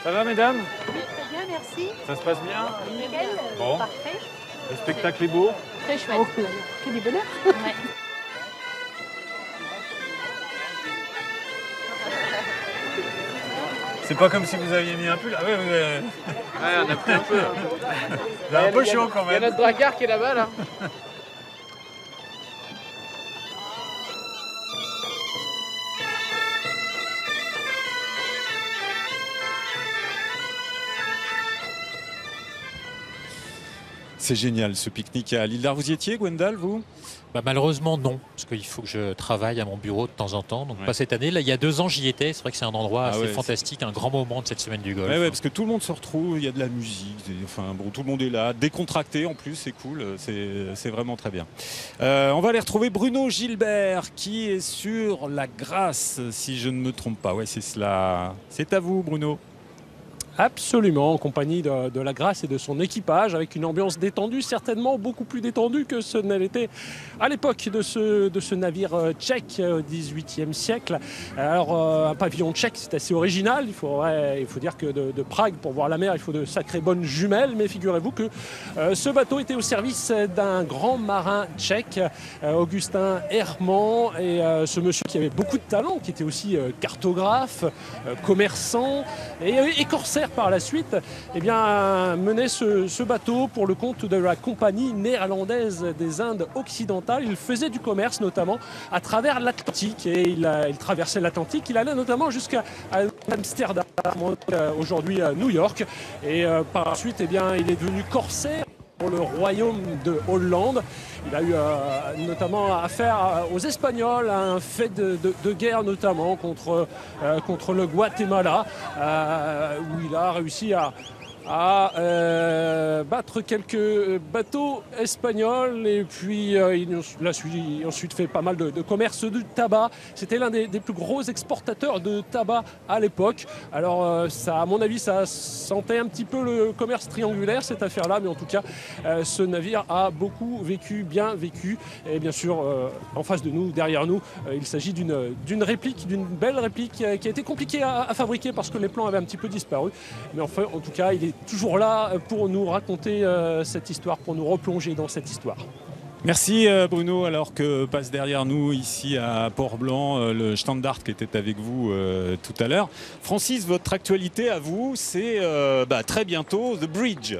Ça va, mesdames? Oui, très bien, merci. Ça se passe bien? Nickel, Bon. parfait. Le spectacle est beau? Très chouette. Oh, que du bonheur. Ouais. C'est pas comme si vous aviez mis un pull. Ah ouais, Ouais, on a pris un peu. C'est un peu chaud quand même. Il y a notre dragard qui est là-bas, là. C'est génial ce pique-nique à l'île d'Ar. Vous y étiez, Gwendal, vous? Malheureusement non, parce qu'il faut que je travaille à mon bureau de temps en temps, donc pas cette année. Là, il y a 2 ans, j'y étais. C'est vrai que c'est un endroit assez fantastique, un grand moment de cette semaine du Golfe. Ouais, parce que tout le monde se retrouve, il y a de la musique, tout le monde est là, décontracté en plus, c'est cool, c'est vraiment très bien. On va aller retrouver Bruno Gilbert qui est sur la Grasse, si je ne me trompe pas. Ouais, c'est cela. C'est à vous, Bruno. Absolument, en compagnie de la Grâce et de son équipage, avec une ambiance détendue, certainement beaucoup plus détendue que ce n'elle était à l'époque de ce navire tchèque au XVIIIe siècle. Alors, un pavillon tchèque, c'est assez original. Il faut dire que de Prague, pour voir la mer, il faut de sacrées bonnes jumelles. Mais figurez-vous que ce bateau était au service d'un grand marin tchèque, Augustin Hermann, et ce monsieur qui avait beaucoup de talent, qui était aussi cartographe, commerçant et corsaire par la suite, menait ce bateau pour le compte de la compagnie néerlandaise des Indes occidentales. Il faisait du commerce notamment à travers l'Atlantique et il traversait l'Atlantique. Il allait notamment jusqu'à Amsterdam, aujourd'hui à New York. Et par la suite, il est devenu corsaire pour le royaume de Hollande. Il a eu notamment affaire aux Espagnols, à un fait de guerre notamment contre le Guatemala, où il a réussi à battre quelques bateaux espagnols, et puis il a ensuite fait pas mal de commerce de tabac. C'était l'un des plus gros exportateurs de tabac à l'époque. Alors ça, à mon avis, ça sentait un petit peu le commerce triangulaire, cette affaire-là, mais en tout cas ce navire a beaucoup vécu, bien vécu. Et bien sûr, en face de nous, derrière nous, il s'agit d'une réplique, d'une belle réplique qui a été compliquée à fabriquer parce que les plans avaient un petit peu disparu. Mais enfin, en tout cas, il est toujours là pour nous raconter cette histoire, pour nous replonger dans cette histoire. Merci Bruno, alors que passe derrière nous ici à Port-Blanc le Standard qui était avec vous tout à l'heure. Francis, votre actualité à vous, c'est très bientôt The Bridge.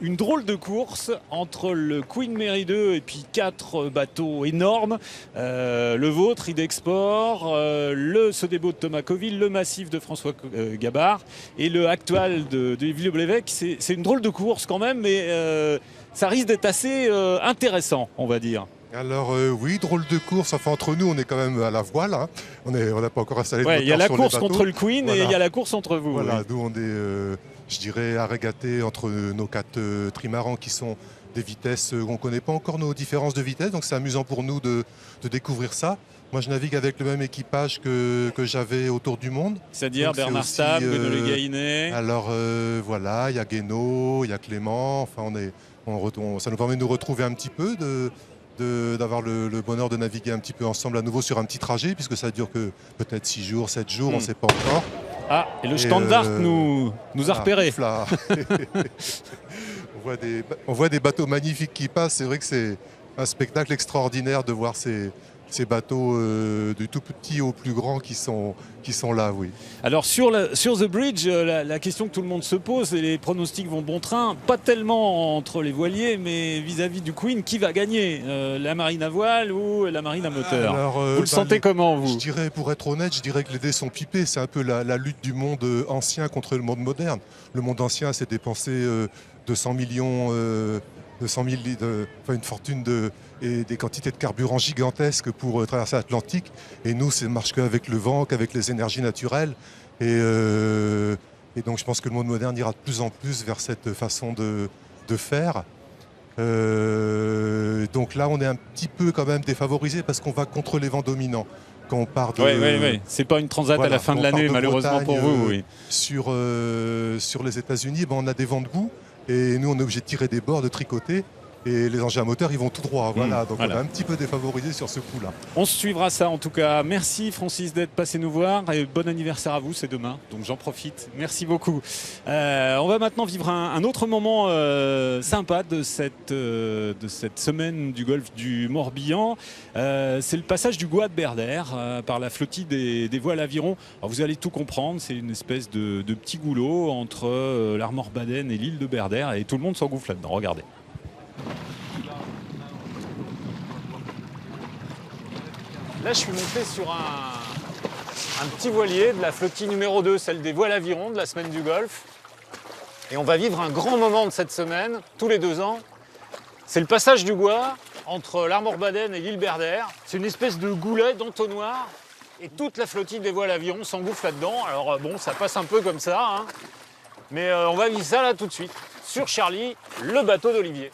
Une drôle de course entre le Queen Mary 2 et puis 4 bateaux énormes. Le vôtre, Idexport, le Sodebo de Thomas Coville, le Massif de François Gabard et le Actual de Villeblévec. C'est une drôle de course quand même, mais ça risque d'être assez intéressant, on va dire. Alors oui, drôle de course. Enfin, entre nous, on est quand même à la voile. Hein. On n'a pas encore installé de moteur sur les bateaux. Il y a la course contre le Queen et il y a la course entre vous. Voilà, oui. nous on est, je dirais, à régater entre nos 4 trimarans qui sont des vitesses on ne connaît pas encore nos différences de vitesse. Donc c'est amusant pour nous de découvrir ça. Moi, je navigue avec le même équipage que j'avais autour du monde. C'est-à-dire Bernard Stab, Benoît Le Gainet. Alors voilà, il y a Guénaud, il y a Clément. Enfin, ça nous permet de nous retrouver un petit peu, d'avoir le bonheur de naviguer un petit peu ensemble à nouveau sur un petit trajet, puisque ça dure que peut-être 6 jours, 7 jours, on ne sait pas encore. Ah, et le Standard nous a repérés. On voit des bateaux magnifiques qui passent. C'est vrai que c'est un spectacle extraordinaire de voir ces bateaux du tout petit au plus grand qui sont là, oui. Alors sur The Bridge, la question que tout le monde se pose, et les pronostics vont bon train, pas tellement entre les voiliers, mais vis-à-vis du Queen, qui va gagner la marine à voile ou la marine à moteur? Alors, vous le sentez comment, vous? Je dirais, pour être honnête, je dirais que les dés sont pipés. C'est un peu la lutte du monde ancien contre le monde moderne. Le monde ancien s'est dépensé 200 millions... une fortune et des quantités de carburant gigantesques pour traverser l'Atlantique. Et nous, ça ne marche qu'avec le vent, qu'avec les énergies naturelles. Et donc, je pense que le monde moderne ira de plus en plus vers cette façon de faire. Donc là, on est un petit peu quand même défavorisé parce qu'on va contre les vents dominants. Quand on part de... Oui. C'est pas une transat à la fin de l'année, malheureusement pour vous. Oui. Sur les États-Unis, on a des vents de goût. Et nous, on est obligé de tirer des bords, de tricoter. Et les engins à moteur, ils vont tout droit. Voilà. Donc on est un petit peu défavorisé sur ce coup-là. On suivra ça en tout cas. Merci Francis d'être passé nous voir. Et bon anniversaire à vous, c'est demain. Donc j'en profite. Merci beaucoup. On va maintenant vivre un autre moment sympa de cette semaine du golfe du Morbihan. C'est le passage du Gois de Berder par la flottille des voiles aviron. Alors, vous allez tout comprendre. C'est une espèce de petit goulot entre l'Armor Baden et l'île de Berder. Et tout le monde s'engouffre là-dedans. Regardez. Là, je suis monté sur un petit voilier de la flottille numéro 2, celle des voiles aviron de la semaine du Golfe. Et on va vivre un grand moment de cette semaine, tous les 2 ans. C'est le passage du Gois entre l'Armor Baden et l'île Berder. C'est une espèce de goulet d'entonnoir. Et toute la flottille des voiles aviron s'engouffre là-dedans. Alors bon, ça passe un peu comme ça, hein. Mais on va vivre ça là tout de suite. Sur Charlie, le bateau d'Olivier.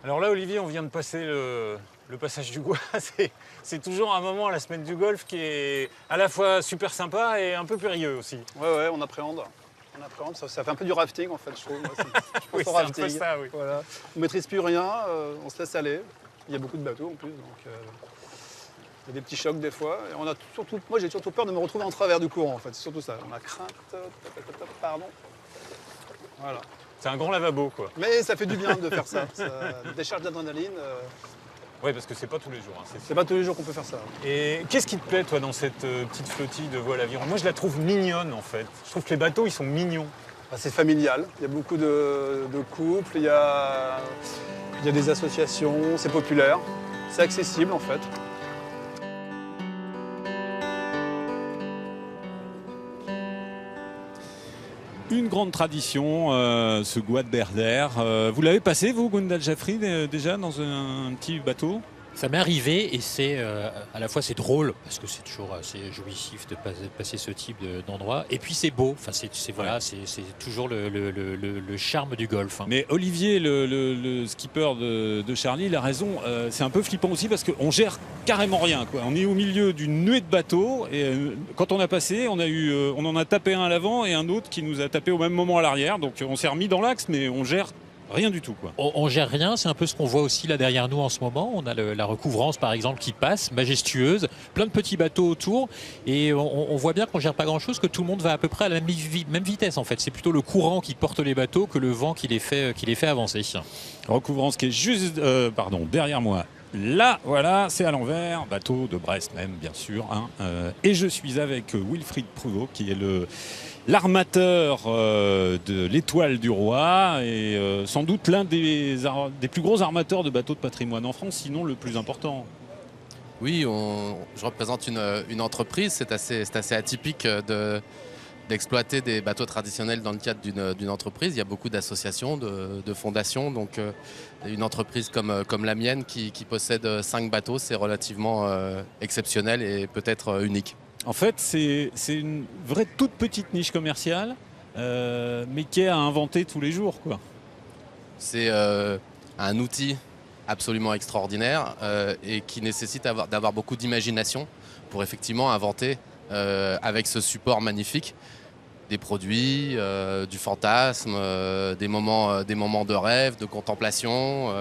Alors là, Olivier, on vient de passer le passage du Gois. C'est toujours un moment à la semaine du golf qui est à la fois super sympa et un peu périlleux aussi. Ouais, on appréhende. Ça fait un peu du rafting en fait, je trouve. Oui, c'est un peu ça, oui. Voilà. On ne maîtrise plus rien, on se laisse aller. Il y a beaucoup de bateaux en plus, donc il y a des petits chocs des fois. Et moi j'ai surtout peur de me retrouver en travers du courant en fait, c'est surtout ça. On a crainte, pardon. Voilà. C'est un grand lavabo quoi. Mais ça fait du bien de faire ça, décharge d'adrénaline. Oui, parce que c'est pas tous les jours. Hein, c'est pas tous les jours qu'on peut faire ça. Et qu'est-ce qui te plaît, toi, dans cette petite flottille de voile aviron? Moi, je la trouve mignonne, en fait. Je trouve que les bateaux, ils sont mignons. C'est familial. Il y a beaucoup de couples, il y a des associations, c'est populaire. C'est accessible, en fait. Une grande tradition, ce Gois de Berder. Vous l'avez passé, vous, Gundal Jaffry, déjà dans un petit bateau? Ça m'est arrivé et c'est à la fois c'est drôle parce que c'est toujours assez jouissif de passer ce type d'endroit et puis c'est beau. Enfin c'est toujours le charme du golf. Hein. Mais Olivier, le skipper de Charlie, il a raison. C'est un peu flippant aussi parce qu'on gère carrément rien, quoi. On est au milieu d'une nuée de bateaux et quand on a passé, on en a tapé un à l'avant et un autre qui nous a tapé au même moment à l'arrière. Donc on s'est remis dans l'axe, mais on gère rien du tout, quoi. On gère rien, c'est un peu ce qu'on voit aussi là derrière nous en ce moment. On a la recouvrance par exemple qui passe, majestueuse, plein de petits bateaux autour et on voit bien qu'on gère pas grand chose, que tout le monde va à peu près à la même vitesse en fait. C'est plutôt le courant qui porte les bateaux que le vent qui les fait avancer. Recouvrance qui est juste derrière moi. Là, voilà, c'est à l'envers, bateau de Brest même, bien sûr. Hein. Et je suis avec Wilfried Pruvot, qui est l'armateur de l'Étoile du Roi et sans doute l'un des plus gros armateurs de bateaux de patrimoine en France, sinon le plus important. Oui, je représente une entreprise, c'est assez atypique d'exploiter des bateaux traditionnels dans le cadre d'une entreprise. Il y a beaucoup d'associations, de fondations. Donc une entreprise comme la mienne qui possède 5 bateaux, c'est relativement exceptionnel et peut-être unique. En fait, c'est une vraie toute petite niche commerciale, mais qui est à inventer tous les jours, quoi. C'est un outil absolument extraordinaire et qui nécessite d'avoir beaucoup d'imagination pour effectivement inventer avec ce support magnifique des produits, du fantasme, des moments de rêve, de contemplation.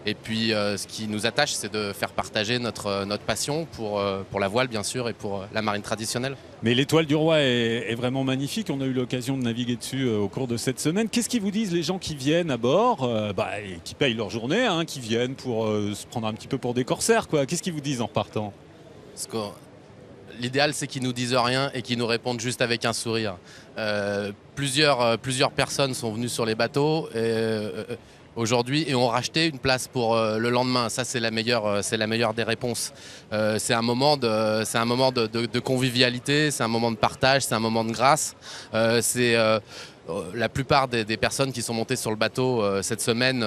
Et puis ce qui nous attache, c'est de faire partager notre passion pour la voile, bien sûr, et pour la marine traditionnelle. Mais l'Étoile du Roi est vraiment magnifique. On a eu l'occasion de naviguer dessus au cours de cette semaine. Qu'est-ce qu'ils vous disent les gens qui viennent à bord, et qui payent leur journée, hein, qui viennent pour se prendre un petit peu pour des corsaires, quoi. Qu'est-ce qu'ils vous disent en repartant? L'idéal, c'est qu'ils nous disent rien et qu'ils nous répondent juste avec un sourire. Plusieurs personnes sont venues sur les bateaux aujourd'hui et ont racheté une place pour le lendemain. Ça, c'est la meilleure des réponses. C'est un moment de convivialité, c'est un moment de partage, c'est un moment de grâce. La plupart des personnes qui sont montées sur le bateau cette semaine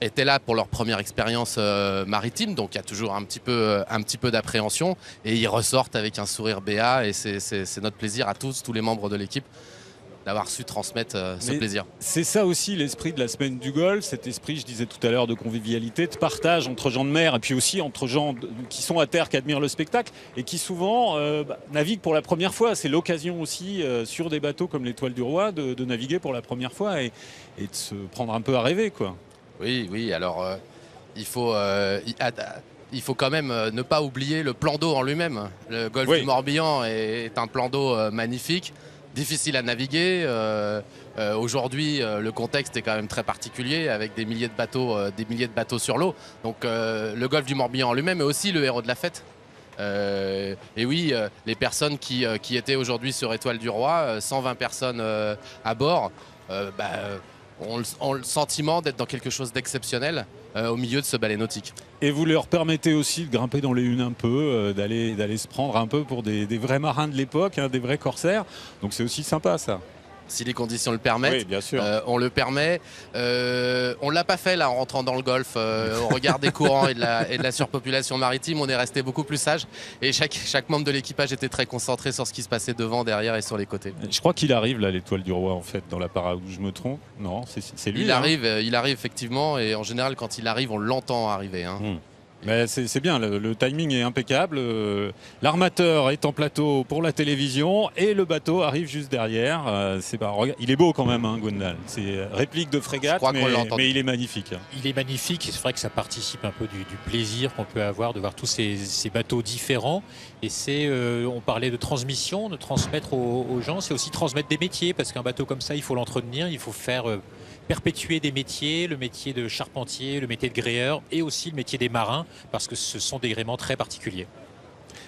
étaient là pour leur première expérience maritime, donc il y a toujours un petit peu d'appréhension et ils ressortent avec un sourire béat et c'est notre plaisir à tous les membres de l'équipe d'avoir su transmettre ce plaisir. C'est ça aussi l'esprit de la semaine du golf, cet esprit, je disais tout à l'heure, de convivialité, de partage entre gens de mer et puis aussi entre gens qui sont à terre, qui admirent le spectacle et qui souvent naviguent pour la première fois. C'est l'occasion aussi sur des bateaux comme l'Étoile du Roi de naviguer pour la première fois et de se prendre un peu à rêver, quoi. Oui, alors il faut quand même ne pas oublier le plan d'eau en lui-même. Le golfe du Morbihan est un plan d'eau magnifique, difficile à naviguer. Aujourd'hui, le contexte est quand même très particulier avec des milliers de bateaux sur l'eau. Donc le golfe du Morbihan en lui-même est aussi le héros de la fête. Et oui, les personnes qui étaient aujourd'hui sur Étoile du Roi, 120 personnes à bord, ont le sentiment d'être dans quelque chose d'exceptionnel au milieu de ce balai nautique. Et vous leur permettez aussi de grimper dans les unes un peu, d'aller se prendre un peu pour des vrais marins de l'époque, hein, des vrais corsaires. Donc c'est aussi sympa, ça. si les conditions le permettent. Oui, bien sûr. On le permet. On l'a pas fait là en rentrant dans le golfe. Au regard des courants et de la surpopulation maritime, on est resté beaucoup plus sage. Et chaque membre de l'équipage était très concentré sur ce qui se passait devant, derrière et sur les côtés. Je crois qu'il arrive là, l'Étoile du Roi, en fait, dans la para où je me trompe. Non, c'est lui. Il arrive effectivement, et en général, quand il arrive, on l'entend arriver. Mais c'est bien, le timing est impeccable. L'armateur est en plateau pour la télévision et le bateau arrive juste derrière. Il est beau quand même, Gwendal. C'est réplique de frégate, mais il est magnifique. Il est magnifique, c'est vrai que ça participe un peu du plaisir qu'on peut avoir de voir tous ces bateaux différents. Et on parlait de transmission, de transmettre aux gens, c'est aussi transmettre des métiers, parce qu'un bateau comme ça, il faut l'entretenir, il faut faire perpétuer des métiers, le métier de charpentier, le métier de gréeur et aussi le métier des marins, parce que ce sont des gréements très particuliers.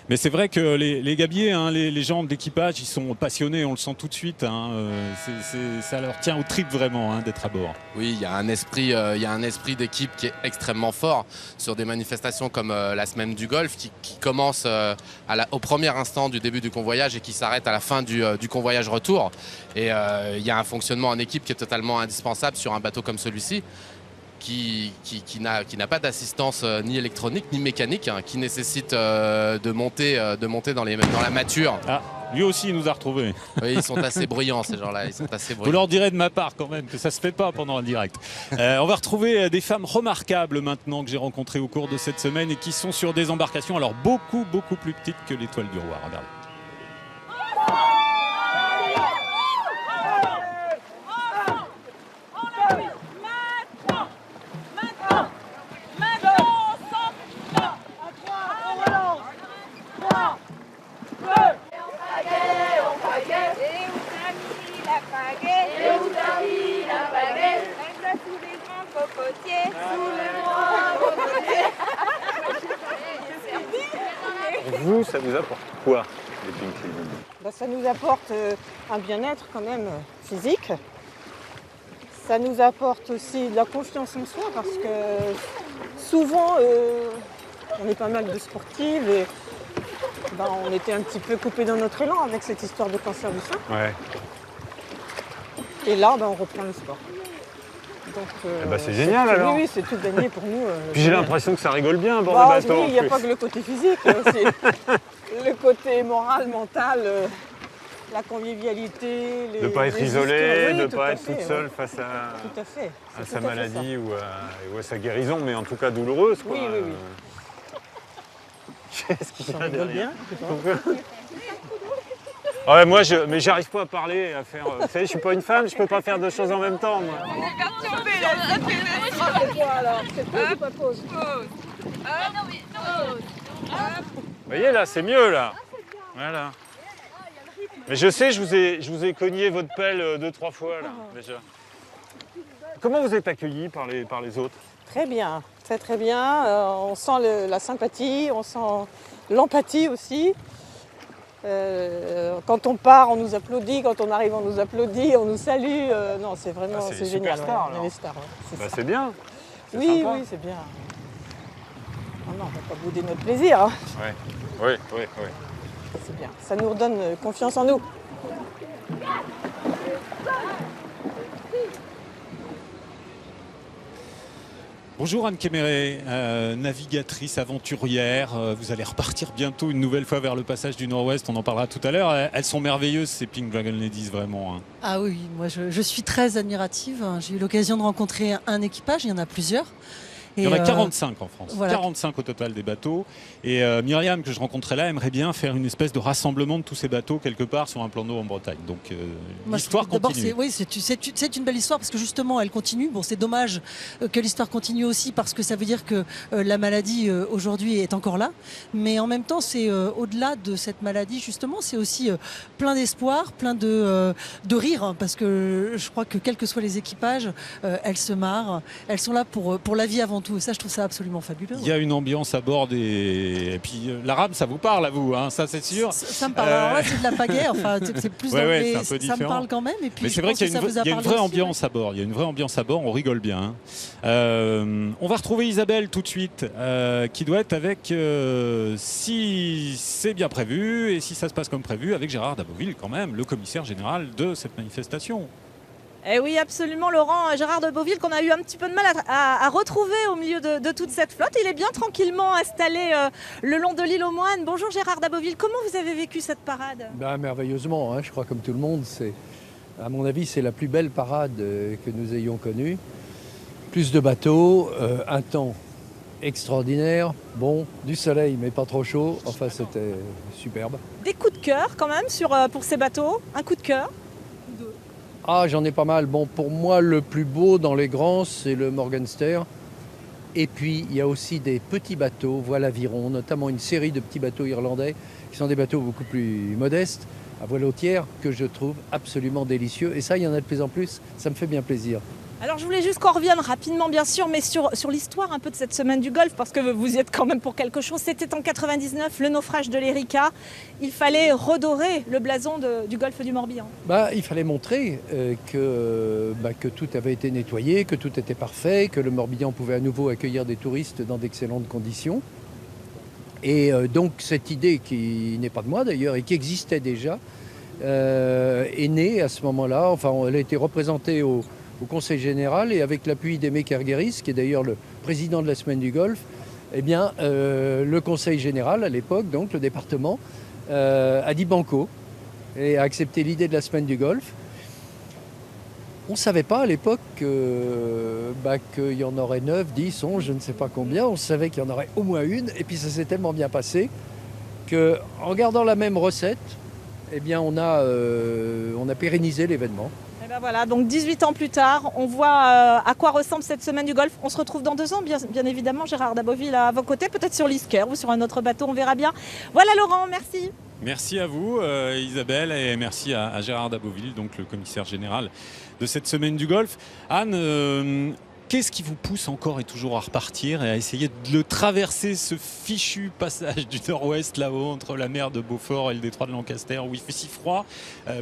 Mais c'est vrai que les gabiers, les gens de l'équipage, ils sont passionnés, on le sent tout de suite. Ça leur tient aux tripes vraiment d'être à bord. Oui, il y a un esprit d'équipe qui est extrêmement fort sur des manifestations comme la semaine du Golfe qui commence au premier instant du début du convoyage et qui s'arrête à la fin du convoyage retour. Et il y a un fonctionnement en équipe qui est totalement indispensable sur un bateau comme celui-ci. Qui n'a pas d'assistance ni électronique ni mécanique, qui nécessite de monter dans la mâture. Ah, lui aussi il nous a retrouvés. Oui, ils sont assez bruyants ces gens-là. Vous leur direz de ma part quand même que ça se fait pas pendant un direct. On va retrouver des femmes remarquables maintenant que j'ai rencontrées au cours de cette semaine et qui sont sur des embarcations alors beaucoup plus petites que l'Étoile du Roi. Regardez. Vous, ça vous apporte quoi, les Pink Ladies ? Ça nous apporte un bien-être quand même physique. Ça nous apporte aussi de la confiance en soi parce que souvent on est pas mal de sportives et on était un petit peu coupés dans notre élan avec cette histoire de cancer du sein. Ouais. Et là, on reprend le sport. Donc, c'est génial alors. Oui, c'est tout gagné pour nous. Puis j'ai l'impression que ça rigole bien à bord des bateaux. Oui, il n'y a pas que le côté physique, c'est le côté moral, mental, la convivialité. De ne pas être isolé, de ne pas être toute seule face à sa maladie ou à sa guérison, mais en tout cas douloureuse. Quoi. Oui. Qu'est-ce qu'il y a derrière bien. Ouais, moi, mais j'arrive pas à parler, à faire. Vous savez, je suis pas une femme, je peux pas faire deux choses en même temps, moi. Vous voyez là, c'est mieux là. Voilà. Mais je sais, je vous ai cogné votre pelle 2-3 fois là déjà. Comment vous êtes accueillis par les autres? Très bien, très bien. On sent la sympathie, on sent l'empathie aussi. Quand on part, on nous applaudit. Quand on arrive, on nous applaudit, on nous salue. Non, c'est vraiment c'est génial. Star, on est les stars. C'est bien. Oui, c'est bien. Non, on ne va pas bouder notre plaisir. Hein. Oui. C'est bien. Ça nous redonne confiance en nous. Bonjour Anne Kéméré, navigatrice aventurière. Vous allez repartir bientôt une nouvelle fois vers le passage du Nord-Ouest. On en parlera tout à l'heure. Elles sont merveilleuses ces Pink Dragon Ladies, vraiment. Ah oui, moi je suis très admirative. J'ai eu l'occasion de rencontrer un équipage, il y en a plusieurs. Il y en a 45 en France, voilà. 45 au total des bateaux. Et Myriam, que je rencontrais là, aimerait bien faire une espèce de rassemblement de tous ces bateaux quelque part sur un plan d'eau en Bretagne. Donc l'histoire continue. Oui, c'est une belle histoire parce que justement elle continue. Bon, c'est dommage que l'histoire continue aussi parce que ça veut dire que la maladie aujourd'hui est encore là. Mais en même temps, c'est au-delà de cette maladie, justement, c'est aussi plein d'espoir, plein de rire. Hein, parce que je crois que quels que soient les équipages, elles se marrent. Elles sont là pour la vie avant tout. tout. Et ça, je trouve ça absolument fabuleux. Il y a une ambiance à bord et puis la rame, ça vous parle à vous, hein, ça c'est sûr. Ça me parle. Alors là, c'est de la pagaie. Enfin, c'est plus ouais, anglais. Ça me parle quand même. Et puis, mais c'est vrai qu'il y a une vraie ambiance à bord. Il y a une vraie ambiance à bord. On rigole bien. Hein. On va retrouver Isabelle tout de suite, qui doit être avec, si c'est bien prévu et si ça se passe comme prévu, avec Gérard Daboville quand même, le commissaire général de cette manifestation. Eh oui, absolument, Laurent. Gérard Daboville, qu'on a eu un petit peu de mal à retrouver au milieu de toute cette flotte. Il est bien tranquillement installé le long de l'île aux Moines. Bonjour Gérard Daboville, comment vous avez vécu cette parade? Merveilleusement, hein, je crois comme tout le monde. À mon avis, c'est la plus belle parade que nous ayons connue. Plus de bateaux, un temps extraordinaire, bon, du soleil mais pas trop chaud. Enfin, c'était superbe. Des coups de cœur quand même pour ces bateaux, un coup de cœur? Ah, j'en ai pas mal. Bon, pour moi, le plus beau dans les grands, c'est le Morgenstern. Et puis, il y a aussi des petits bateaux, voie l'Aviron, notamment une série de petits bateaux irlandais, qui sont des bateaux beaucoup plus modestes, à voile hautière, que je trouve absolument délicieux. Et ça, il y en a de plus en plus. Ça me fait bien plaisir. Alors je voulais juste qu'on revienne rapidement bien sûr, mais sur l'histoire un peu de cette semaine du Golfe, parce que vous y êtes quand même pour quelque chose. C'était en 99, le naufrage de l'Erika. Il fallait redorer le blason du Golfe du Morbihan. Il fallait montrer que tout avait été nettoyé, que tout était parfait, que le Morbihan pouvait à nouveau accueillir des touristes dans d'excellentes conditions. Et donc cette idée, qui n'est pas de moi d'ailleurs, et qui existait déjà, est née à ce moment-là. Enfin, elle a été représentée au Conseil général, et avec l'appui d'Aimé Kerguéris, qui est d'ailleurs le président de la Semaine du Golfe, eh bien, le Conseil général, à l'époque, donc le département, a dit banco et a accepté l'idée de la Semaine du Golfe. On ne savait pas à l'époque qu'il y en aurait 9, 10, 11, je ne sais pas combien. On savait qu'il y en aurait au moins une, et puis ça s'est tellement bien passé qu'en gardant la même recette, eh bien, on a pérennisé l'événement. Voilà, donc 18 ans plus tard, on voit à quoi ressemble cette semaine du Golfe. On se retrouve dans 2 ans, bien évidemment, Gérard Daboville à vos côtés, peut-être sur l'Isker ou sur un autre bateau, on verra bien. Voilà Laurent, merci. Merci à vous Isabelle, et merci à Gérard Daboville, donc le commissaire général de cette semaine du Golfe. Anne, qu'est-ce qui vous pousse encore et toujours à repartir et à essayer de le traverser, ce fichu passage du nord-ouest là-haut entre la mer de Beaufort et le détroit de Lancaster où il fait si froid?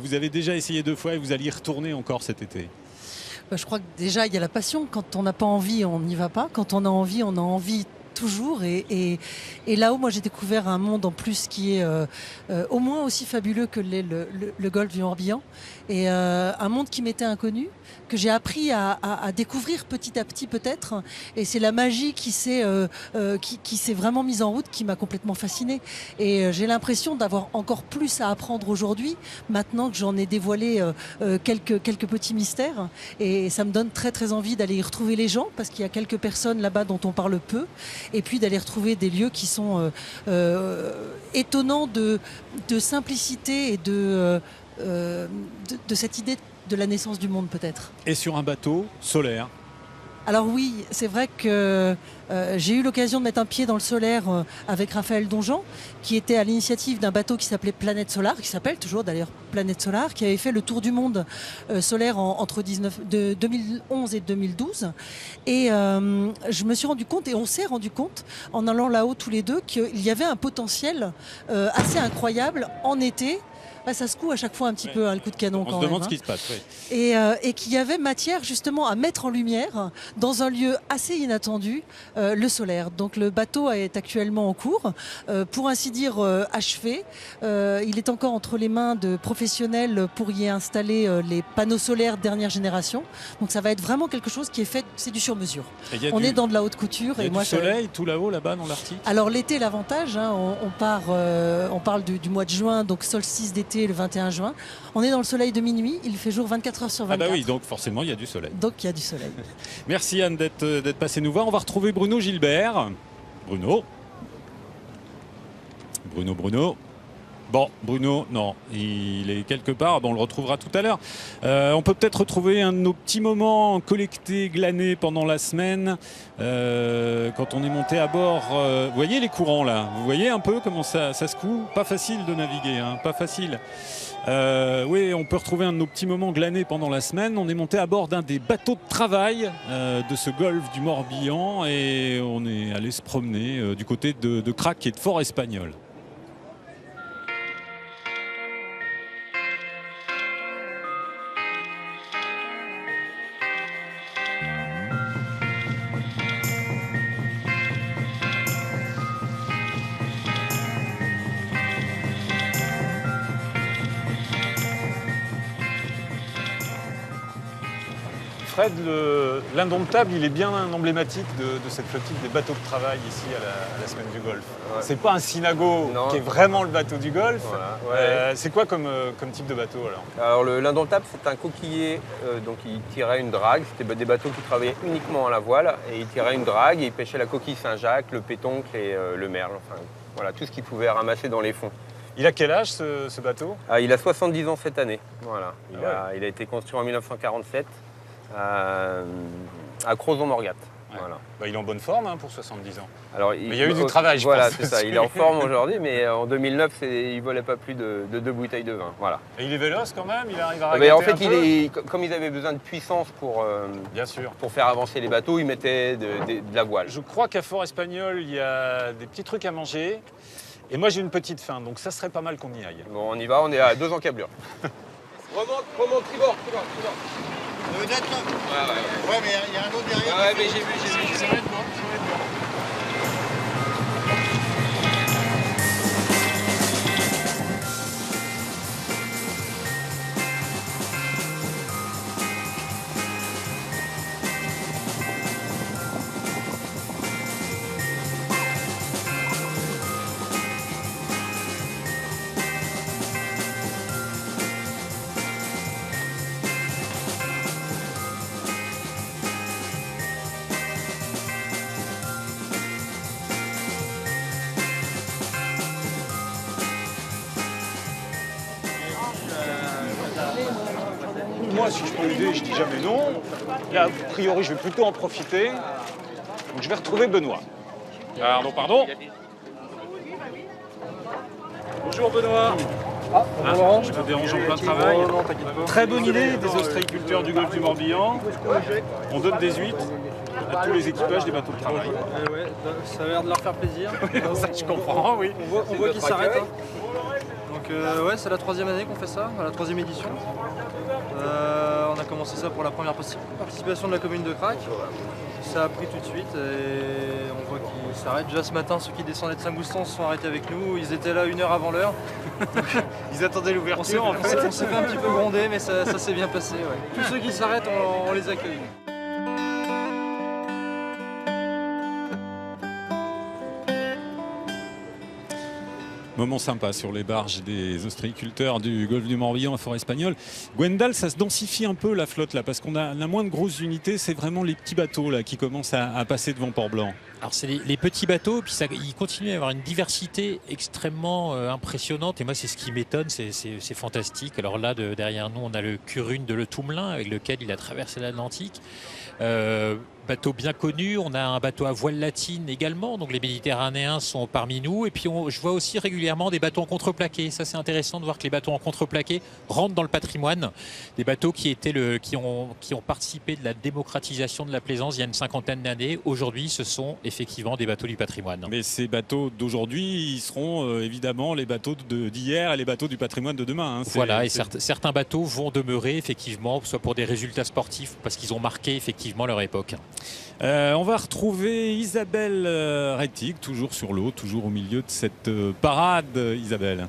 Vous avez déjà essayé 2 fois et vous allez y retourner encore cet été. Je crois que déjà il y a la passion. Quand on n'a pas envie, on n'y va pas. Quand on a envie toujours. Et là-haut, moi j'ai découvert un monde en plus qui est au moins aussi fabuleux que l'est le Golfe du Morbihan, et un monde qui m'était inconnu, que j'ai appris à découvrir petit à petit peut-être, et c'est la magie qui s'est vraiment mise en route, qui m'a complètement fascinée, et j'ai l'impression d'avoir encore plus à apprendre aujourd'hui, maintenant que j'en ai dévoilé quelques petits mystères, et ça me donne très très envie d'aller y retrouver les gens, parce qu'il y a quelques personnes là-bas dont on parle peu, et puis d'aller retrouver des lieux qui sont étonnants de simplicité et de cette idée de la naissance du monde peut-être. Et sur un bateau solaire. Alors oui, c'est vrai que j'ai eu l'occasion de mettre un pied dans le solaire avec Raphaël Donjean, qui était à l'initiative d'un bateau qui s'appelait Planète Solar, qui s'appelle toujours d'ailleurs Planète Solar, qui avait fait le tour du monde solaire entre 2011 et 2012. Et je me suis rendu compte, et on s'est rendu compte, en allant là-haut tous les deux, qu'il y avait un potentiel assez incroyable en été. Ça secoue à chaque fois un petit peu le coup de canon quand même. On se demande ce qui se passe. Oui. Et qu'il y avait matière justement à mettre en lumière dans un lieu assez inattendu, le solaire. Donc le bateau est actuellement en cours, pour ainsi dire achevé. Il est encore entre les mains de professionnels pour y installer les panneaux solaires dernière génération. Donc ça va être vraiment quelque chose qui est fait, c'est du sur-mesure. On est dans de la haute couture. Il y a du soleil tout là-haut, là-bas dans l'Arctique. Alors l'été, l'avantage, hein, on parle du mois de juin, donc solstice d'été le 21 juin. On est dans le soleil de minuit, il fait jour 24 heures sur 24. Ah bah oui, donc forcément il y a du soleil. Donc il y a du soleil. Merci Anne d'être passée nous voir. On va retrouver Bruno Gilbert. Bruno. Bon, Bruno, non, il est quelque part, bon, on le retrouvera tout à l'heure. On peut peut-être retrouver un de nos petits moments collectés, glanés pendant la semaine, quand on est monté à bord. Vous voyez les courants là, vous voyez un peu comment ça secoue. Pas facile de naviguer, hein, pas facile. Oui, on peut retrouver un de nos petits moments glanés pendant la semaine. On est monté à bord d'un des bateaux de travail de ce golfe du Morbihan et on est allé se promener du côté de Crac et de Fort Espagnol. Fred, l'Indomptable, il est bien emblématique de cette flottille des bateaux de travail ici à la Semaine du Golfe. Ouais. C'est pas un Synago qui est vraiment le bateau du Golfe. Voilà, ouais. C'est quoi comme type de bateau alors? Alors l'Indomptable, c'est un coquillier, donc il tirait une drague. C'était des bateaux qui travaillaient uniquement à la voile et il tirait une drague et il pêchait la coquille Saint-Jacques, le pétoncle et le merle. Enfin, voilà, tout ce qu'il pouvait ramasser dans les fonds. Il a quel âge ce bateau? Il a 70 ans cette année. Voilà. Il a été construit en 1947. À Crozon-Morgat. Ouais. Voilà. Bah, il est en bonne forme pour 70 ans. Alors, mais il y a eu du travail, je pense. Voilà, c'est ça. Il est en forme aujourd'hui, mais en 2009, il ne volait pas plus de 2 bouteilles de vin. Voilà. Et il est véloce quand même? Il arrive à ragater en fait, un peu. comme ils avaient besoin de puissance Bien sûr. pour faire avancer les bateaux, ils mettaient de la voile. Je crois qu'à Fort Espagnol, il y a des petits trucs à manger. Et moi, j'ai une petite faim, donc ça serait pas mal qu'on y aille. Bon, on y va, on est à 2 encablures. Remonte, tribord. Vous êtes là? Ouais, mais il y a un autre derrière. Ouais, mais j'ai vu. Ça va être bon. Moi, si je peux aider, je dis jamais non. Là, a priori, je vais plutôt en profiter. Donc, je vais retrouver Benoît. Pardon. Bonjour Benoît. Bonjour. Je te dérange en plein travail. Non, t'inquiète pas. Très bonne idée des ostréiculteurs du golfe du Morbihan. On donne des huîtres à tous les équipages des bateaux de travail. Ouais, ça a l'air de leur faire plaisir. Ça, je comprends, oui. On voit qu'ils s'arrêtent. Hein. Donc ouais, c'est la 3e année qu'on fait ça, la 3e édition. On a commencé ça pour la première participation de la commune de Crac. Ça a pris tout de suite et on voit qu'ils s'arrêtent. Déjà ce matin, ceux qui descendaient de Saint-Goustan se sont arrêtés avec nous. Ils étaient là 1 heure avant l'heure. Ils attendaient l'ouverture en fait. On s'est fait un petit peu gronder, mais ça s'est bien passé. Ouais. Tous ceux qui s'arrêtent, on les accueille. Moment sympa sur les barges des ostréiculteurs du golfe du Morbihan à Fort Espagnol. Gwendal, ça se densifie un peu la flotte là, parce qu'on a moins de grosses unités, c'est vraiment les petits bateaux là qui commencent à passer devant Port-Blanc. Alors c'est les petits bateaux, puis il continue à y avoir une diversité extrêmement impressionnante et moi c'est ce qui m'étonne, c'est fantastique. Alors là derrière nous on a le Curune de Le Toumelin avec lequel il a traversé l'Atlantique. Bateau bien connu, on a un bateau à voile latine également, donc les Méditerranéens sont parmi nous et puis je vois aussi régulièrement des bateaux en contreplaqué. Ça c'est intéressant de voir que les bateaux en contreplaqué rentrent dans le patrimoine, des bateaux qui ont participé de la démocratisation de la plaisance il y a une 50aine d'années. Aujourd'hui ce sont effectivement des bateaux du patrimoine. Mais ces bateaux d'aujourd'hui, ils seront évidemment les bateaux d'hier et les bateaux du patrimoine de demain. Hein. Voilà, et certains bateaux vont demeurer effectivement, soit pour des résultats sportifs, parce qu'ils ont marqué effectivement leur époque. On va retrouver Isabelle Rettig, toujours sur l'eau, toujours au milieu de cette parade, Isabelle.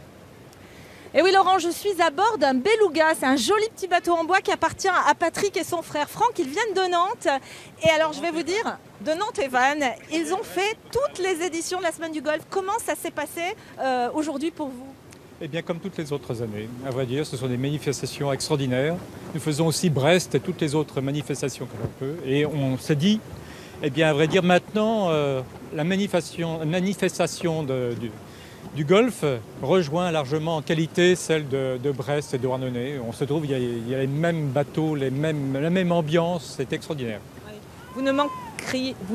Et oui Laurent, je suis à bord d'un beluga, c'est un joli petit bateau en bois qui appartient à Patrick et son frère Franck, ils viennent de Nantes. Et alors je vais vous dire, de Nantes et Vannes, ils ont fait toutes les éditions de la Semaine du Golfe. Comment ça s'est passé aujourd'hui pour vous ? Eh bien, comme toutes les autres années, à vrai dire, ce sont des manifestations extraordinaires. Nous faisons aussi Brest et toutes les autres manifestations que l'on peut. Et on s'est dit, eh bien, à vrai dire, maintenant, la manifestation du Golfe rejoint largement en qualité celle de Brest et de Douarnenez. On se trouve, il y a les mêmes bateaux, la même ambiance, c'est extraordinaire. Vous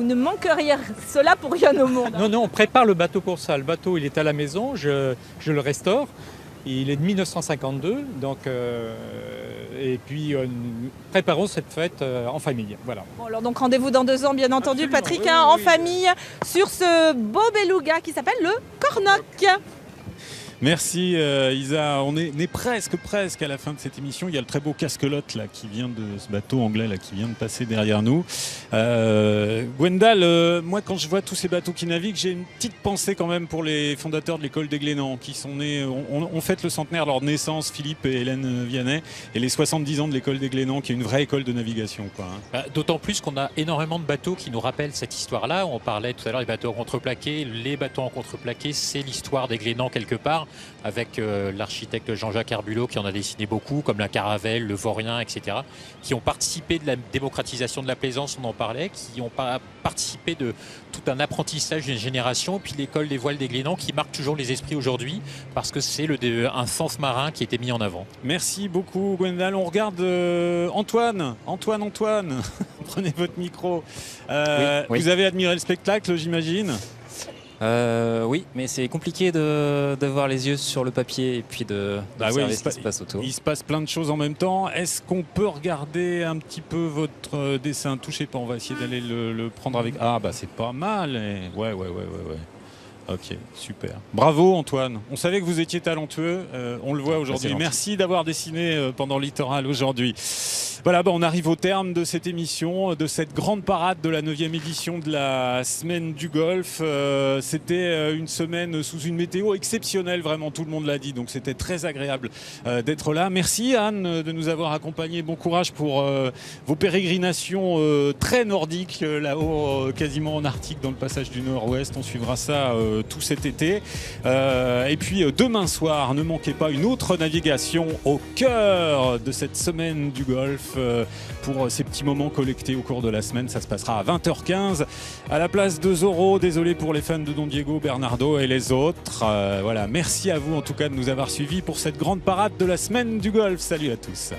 ne manqueriez cela pour rien au monde. Non, on prépare le bateau pour ça. Le bateau, il est à la maison, je le restaure. Il est de 1952, donc, et puis préparons cette fête en famille. Voilà. Bon, alors donc rendez-vous dans 2 ans, bien entendu, absolument, Patrick, oui, en famille, sur ce beau beluga qui s'appelle le Cornoc. Merci Isa, on est presque à la fin de cette émission. Il y a le très beau casquelotte là, qui vient de ce bateau anglais là, qui vient de passer derrière nous. Gwendal, moi quand je vois tous ces bateaux qui naviguent, j'ai une petite pensée quand même pour les fondateurs de l'école des Glénans qui sont nés, on fête le centenaire de leur naissance, Philippe et Hélène Vianney, et les 70 ans de l'école des Glénans qui est une vraie école de navigation, quoi, hein. D'autant plus qu'on a énormément de bateaux qui nous rappellent cette histoire-là. On parlait tout à l'heure des bateaux en contreplaqué. Les bateaux en contreplaqué, c'est l'histoire des Glénans quelque part, avec l'architecte Jean-Jacques Herbulot qui en a dessiné beaucoup, comme la Caravelle, le Vaurien, etc., qui ont participé de la démocratisation de la plaisance, on en parlait, qui ont participé de tout un apprentissage d'une génération, puis l'école des voiles des Glénans qui marque toujours les esprits aujourd'hui, parce que c'est un sens marin qui a été mis en avant. Merci beaucoup Gwendal. On regarde Antoine. Prenez votre micro. Oui. Vous avez admiré le spectacle, j'imagine ? Oui, mais c'est compliqué d'avoir les yeux sur le papier et puis d'observer ce qui se passe autour. Il se passe plein de choses en même temps. Est-ce qu'on peut regarder un petit peu votre dessin ? Touchez pas, on va essayer d'aller le prendre avec... Ah bah c'est pas mal. Ouais. Ok, super. Bravo Antoine. On savait que vous étiez talentueux, on le voit aujourd'hui. Merci d'avoir dessiné pendant Littoral aujourd'hui. Voilà, on arrive au terme de cette émission, de cette grande parade de la 9e édition de la Semaine du Golfe. C'était une semaine sous une météo exceptionnelle, vraiment, tout le monde l'a dit. Donc c'était très agréable d'être là. Merci Anne de nous avoir accompagnés. Bon courage pour vos pérégrinations très nordiques, là-haut, quasiment en Arctique, dans le passage du Nord-Ouest. On suivra ça tout cet été. Et puis demain soir, ne manquez pas une autre navigation au cœur de cette Semaine du Golfe. Pour ces petits moments collectés au cours de la semaine. Ça se passera à 20h15 à la place de Zorro. Désolé pour les fans de Don Diego, Bernardo et les autres. Voilà, merci à vous en tout cas de nous avoir suivis pour cette grande parade de la Semaine du Golfe. Salut à tous.